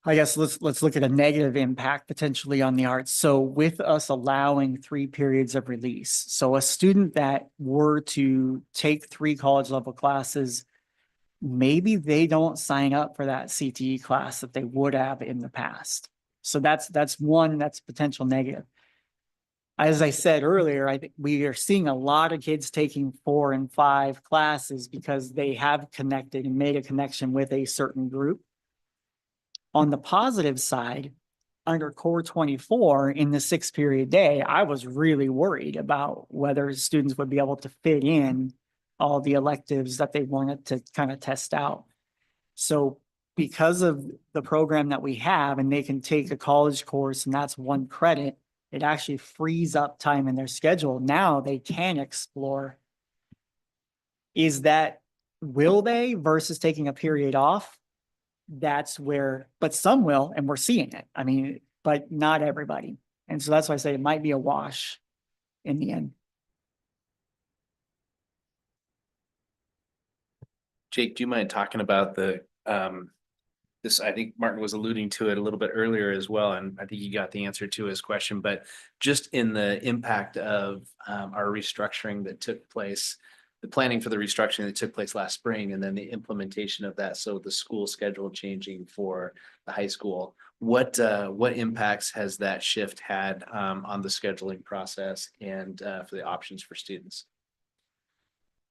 I guess let's look at a negative impact potentially on the arts. So with us allowing 3 periods of release, so a student that were to take 3 college level classes, maybe they don't sign up for that CTE class that they would have in the past. So that's potential negative. As I said earlier, I think we are seeing a lot of kids taking 4 and 5 classes because they have connected and made a connection with a certain group. On the positive side, under Core 24 in the 6-period day, I was really worried about whether students would be able to fit in all the electives that they wanted to kind of test out. So because of the program that we have, and they can take a college course and that's 1 credit, it actually frees up time in their schedule. Now they can explore. Will they versus taking a period off? That's where, but some will, and we're seeing it. I mean, but not everybody. And so that's why I say it might be a wash in the end. Jake, do you mind talking about this, I think Martin was alluding to it a little bit earlier as well, and I think you got the answer to his question, but just in the impact of our restructuring that took place, the planning for the restructuring that took place last spring, and then the implementation of that. So the school schedule changing for the high school, what impacts has that shift had on the scheduling process and for the options for students?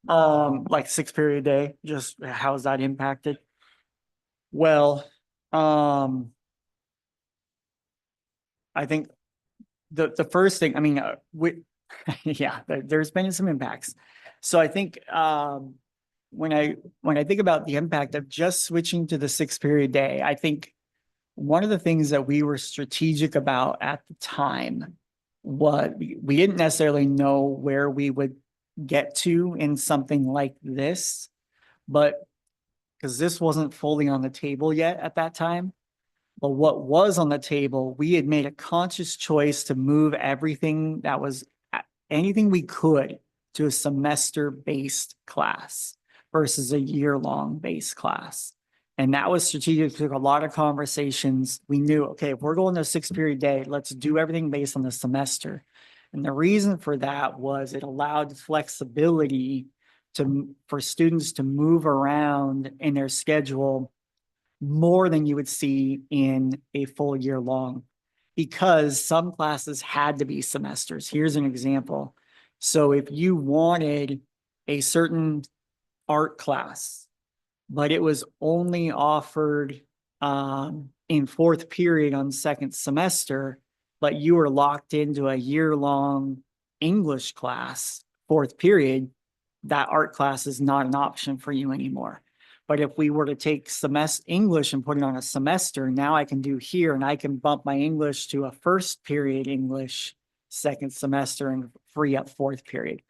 Like 6-period day, just how is that impacted? Well, I think the first thing, I mean, yeah, there's been some impacts. So I think when I think about the impact of just switching to the 6-period day, I think one of the things that we were strategic about at the time was we didn't necessarily know where we would get to in something like this, but because this wasn't fully on the table yet at that time. But what was on the table, we had made a conscious choice to move everything that was anything we could to a semester-based class versus a year-long based class. And that was strategic. Took a lot of conversations. We knew, okay, if we're going to a 6-period day, let's do everything based on the semester. And the reason for that was it allowed flexibility for students to move around in their schedule more than you would see in a full year long, because some classes had to be semesters. Here's an example. So if you wanted a certain art class, but it was only offered in 4th period on 2nd semester, but you were locked into a year-long English class, 4th period, that art class is not an option for you anymore. But if we were to take English and put it on a semester, now I can do here and I can bump my English to a 1st period English 2nd semester and free up 4th period.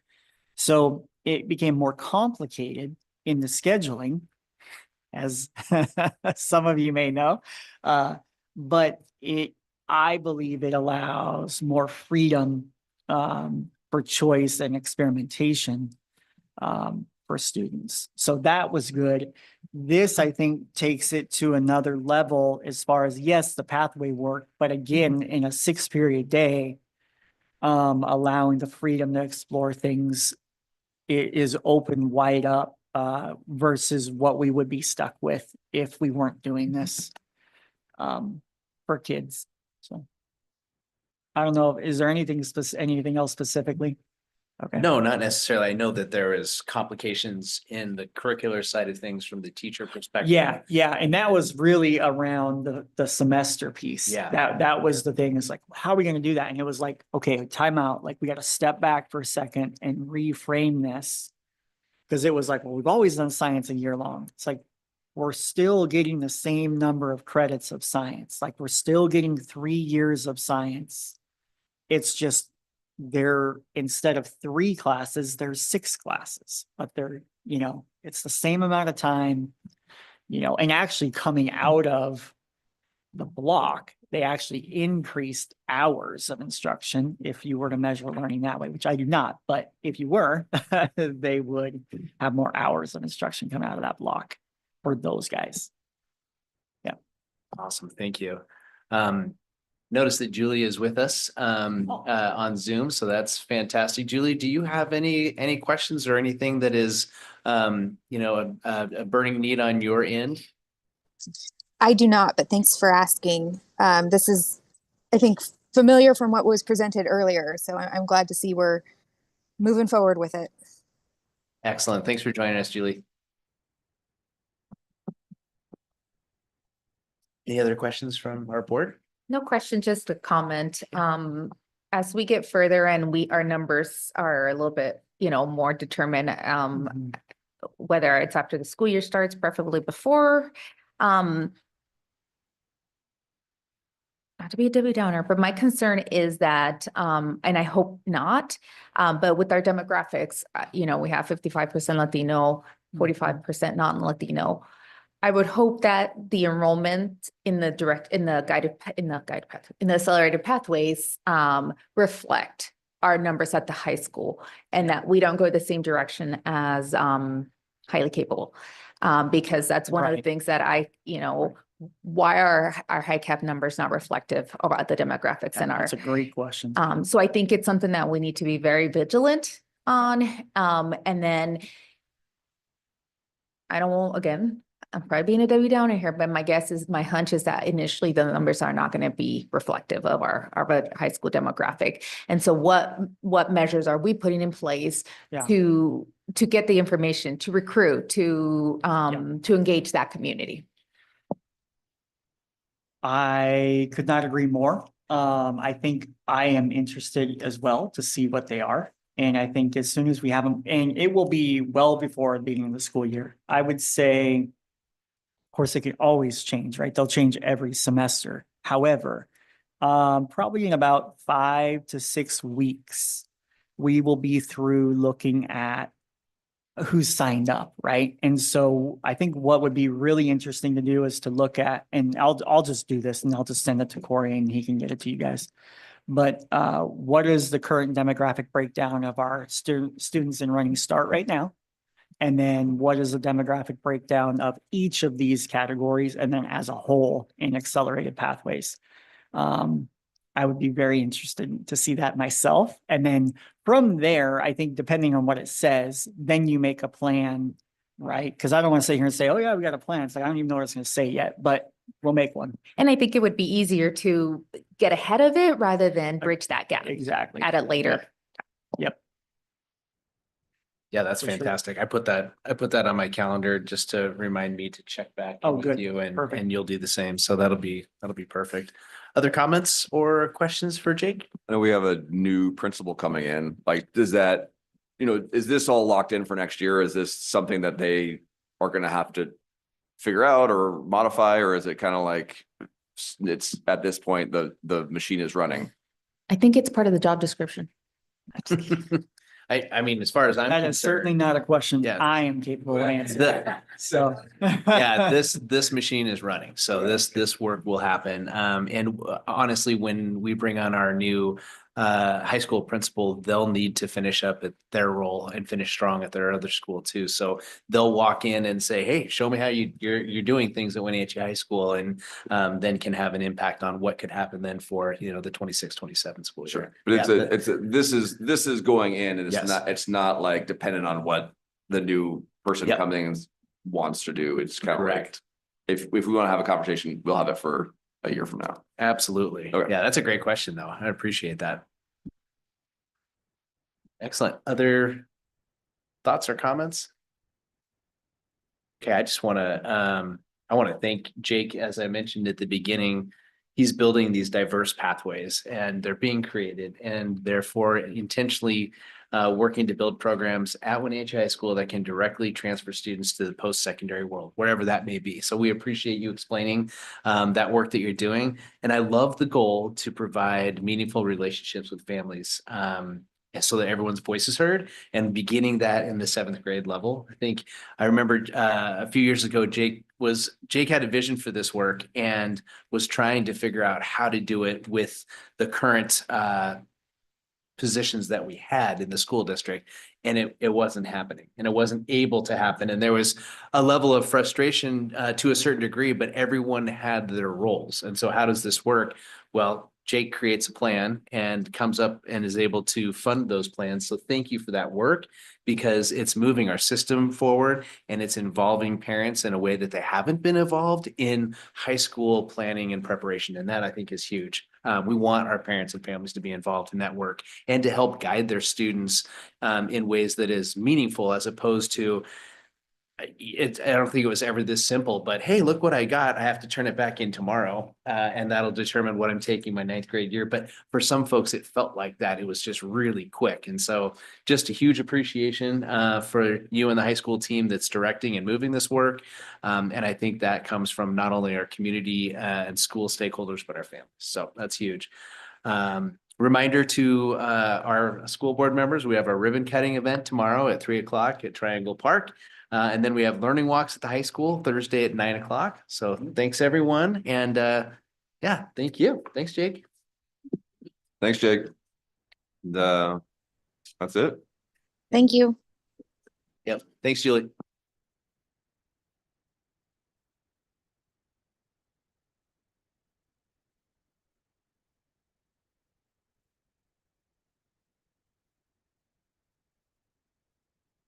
So it became more complicated in the scheduling, as some of you may know, but I believe it allows more freedom for choice and experimentation for students. So that was good. This, I think, takes it to another level as far as, yes, the pathway work, but again, in a 6-period day, allowing the freedom to explore things, it is open wide up versus what we would be stuck with if we weren't doing this for kids. So I don't know, is there anything else specifically? Okay. No, not necessarily. I know that there is complications in the curricular side of things from the teacher perspective. Yeah, and that was really around the semester piece. Yeah. That was the thing, is like, how are we gonna do that? And it was like, okay, time out, like, we gotta step back for a second and reframe this. Because it was like, well, we've always done science a year long. It's like, we're still getting the same number of credits of science, like, we're still getting 3 years of science. It's just, instead of 3 classes, there's 6 classes, but it's the same amount of time, and actually coming out of the block, they actually increased hours of instruction if you were to measure learning that way, which I do not, but if you were, they would have more hours of instruction come out of that block for those guys. Awesome. Thank you. Notice that Julie is with us on Zoom, so that's fantastic. Julie, do you have any questions or anything that is a burning need on your end? I do not, but thanks for asking. This is, I think, familiar from what was presented earlier, so I'm glad to see we're moving forward with it. Excellent. Thanks for joining us, Julie. Any other questions from our board? No question, just a comment. As we get further and our numbers are a little bit, more determined, whether it's after the school year starts, preferably before. Not to be a Debbie Downer, but my concern is that, and I hope not, but with our demographics, we have 55% Latino, 45% non-Latino. I would hope that the enrollment in the accelerated pathways reflect our numbers at the high school, and that we don't go the same direction as highly capable, because that's one of the things that why are our high cap numbers not reflective about the demographics in our. That's a great question. So I think it's something that we need to be very vigilant on, and then I'm probably being a Debbie Downer here, but my hunch is that initially the numbers are not going to be reflective of our high school demographic. And so what measures are we putting in place to get the information, to recruit, to engage that community? I could not agree more. I think I am interested as well to see what they are. And I think as soon as we have them, and it will be well before the beginning of the school year, I would say, of course, it can always change, right? They'll change every semester. However, probably in about 5 to 6 weeks, we will be through looking at who's signed up, right? And so I think what would be really interesting to do is to look at, and I'll just do this and I'll just send it to Corey and he can get it to you guys. But what is the current demographic breakdown of our students in Running Start right now? And then what is the demographic breakdown of each of these categories, and then as a whole in accelerated pathways? I would be very interested to see that myself. And then from there, I think depending on what it says, then you make a plan, right? Because I don't want to sit here and say, oh yeah, we got a plan. It's like, I don't even know what it's going to say yet, but we'll make one. And I think it would be easier to get ahead of it rather than bridge that gap. Exactly. At it later. Yep. Yeah, that's For sure. fantastic. I put that on my calendar just to remind me to check back in with good. you, Perfect. and you'll do the same. So that'll be perfect. Other comments or questions for Jake? I know we have a new principal coming in. Like, does that, is this all locked in for next year? Is this something that they are going to have to figure out or modify, or is it kind of like it's at this point the machine is running? I think it's part of the job description. I mean, as far as I'm That is certainly concerned, not a question Yeah. I am capable of answering. So. yeah, this machine is running, so this work will happen. And honestly, when we bring on our new high school principal, they'll need to finish up at their role and finish strong at their other school too. So they'll walk in and say, "Hey, show me how you're doing things at Wenatchee High School," and then can have an impact on what could happen then for the 26-27 school year. But this is going in, and Yes. it's not like dependent on what the new person Yep. coming in wants to do. It's kind of like, Correct. if we want to have a conversation, we'll have it for a year from now. Absolutely. Okay. Yeah, that's a great question though. I appreciate that. Excellent. Other thoughts or comments? Okay, I just want to, I want to thank Jake, as I mentioned at the beginning. He's building these diverse pathways and they're being created and therefore intentionally working to build programs at Wenatchee High School that can directly transfer students to the post-secondary world, wherever that may be. So we appreciate you explaining that work that you're doing. And I love the goal to provide meaningful relationships with families. So that everyone's voice is heard and beginning that in the 7th grade level. I think I remember a few years ago, Jake had a vision for this work and was trying to figure out how to do it with the current positions that we had in the school district, and it wasn't happening and it wasn't able to happen. And there was a level of frustration to a certain degree, but everyone had their roles. And so how does this work? Well, Jake creates a plan and comes up and is able to fund those plans. So thank you for that work because it's moving our system forward and it's involving parents in a way that they haven't been involved in high school planning and preparation. And that I think is huge. We want our parents and families to be involved in that work and to help guide their students in ways that is meaningful as opposed to I don't think it was ever this simple, but hey, look what I got. I have to turn it back in tomorrow. And that'll determine what I'm taking my 9th grade year. But for some folks, it felt like that. It was just really quick. And so just a huge appreciation for you and the high school team that's directing and moving this work. And I think that comes from not only our community and school stakeholders, but our families. So that's huge. Reminder to our school board members, we have our ribbon cutting event tomorrow at 3 o'clock at Triangle Park. And then we have learning walks at the high school Thursday at 9 o'clock. So thanks, everyone. And yeah, thank you. Thanks, Jake. Thanks, Jake. That's it. Thank you. Yep. Thanks, Julie.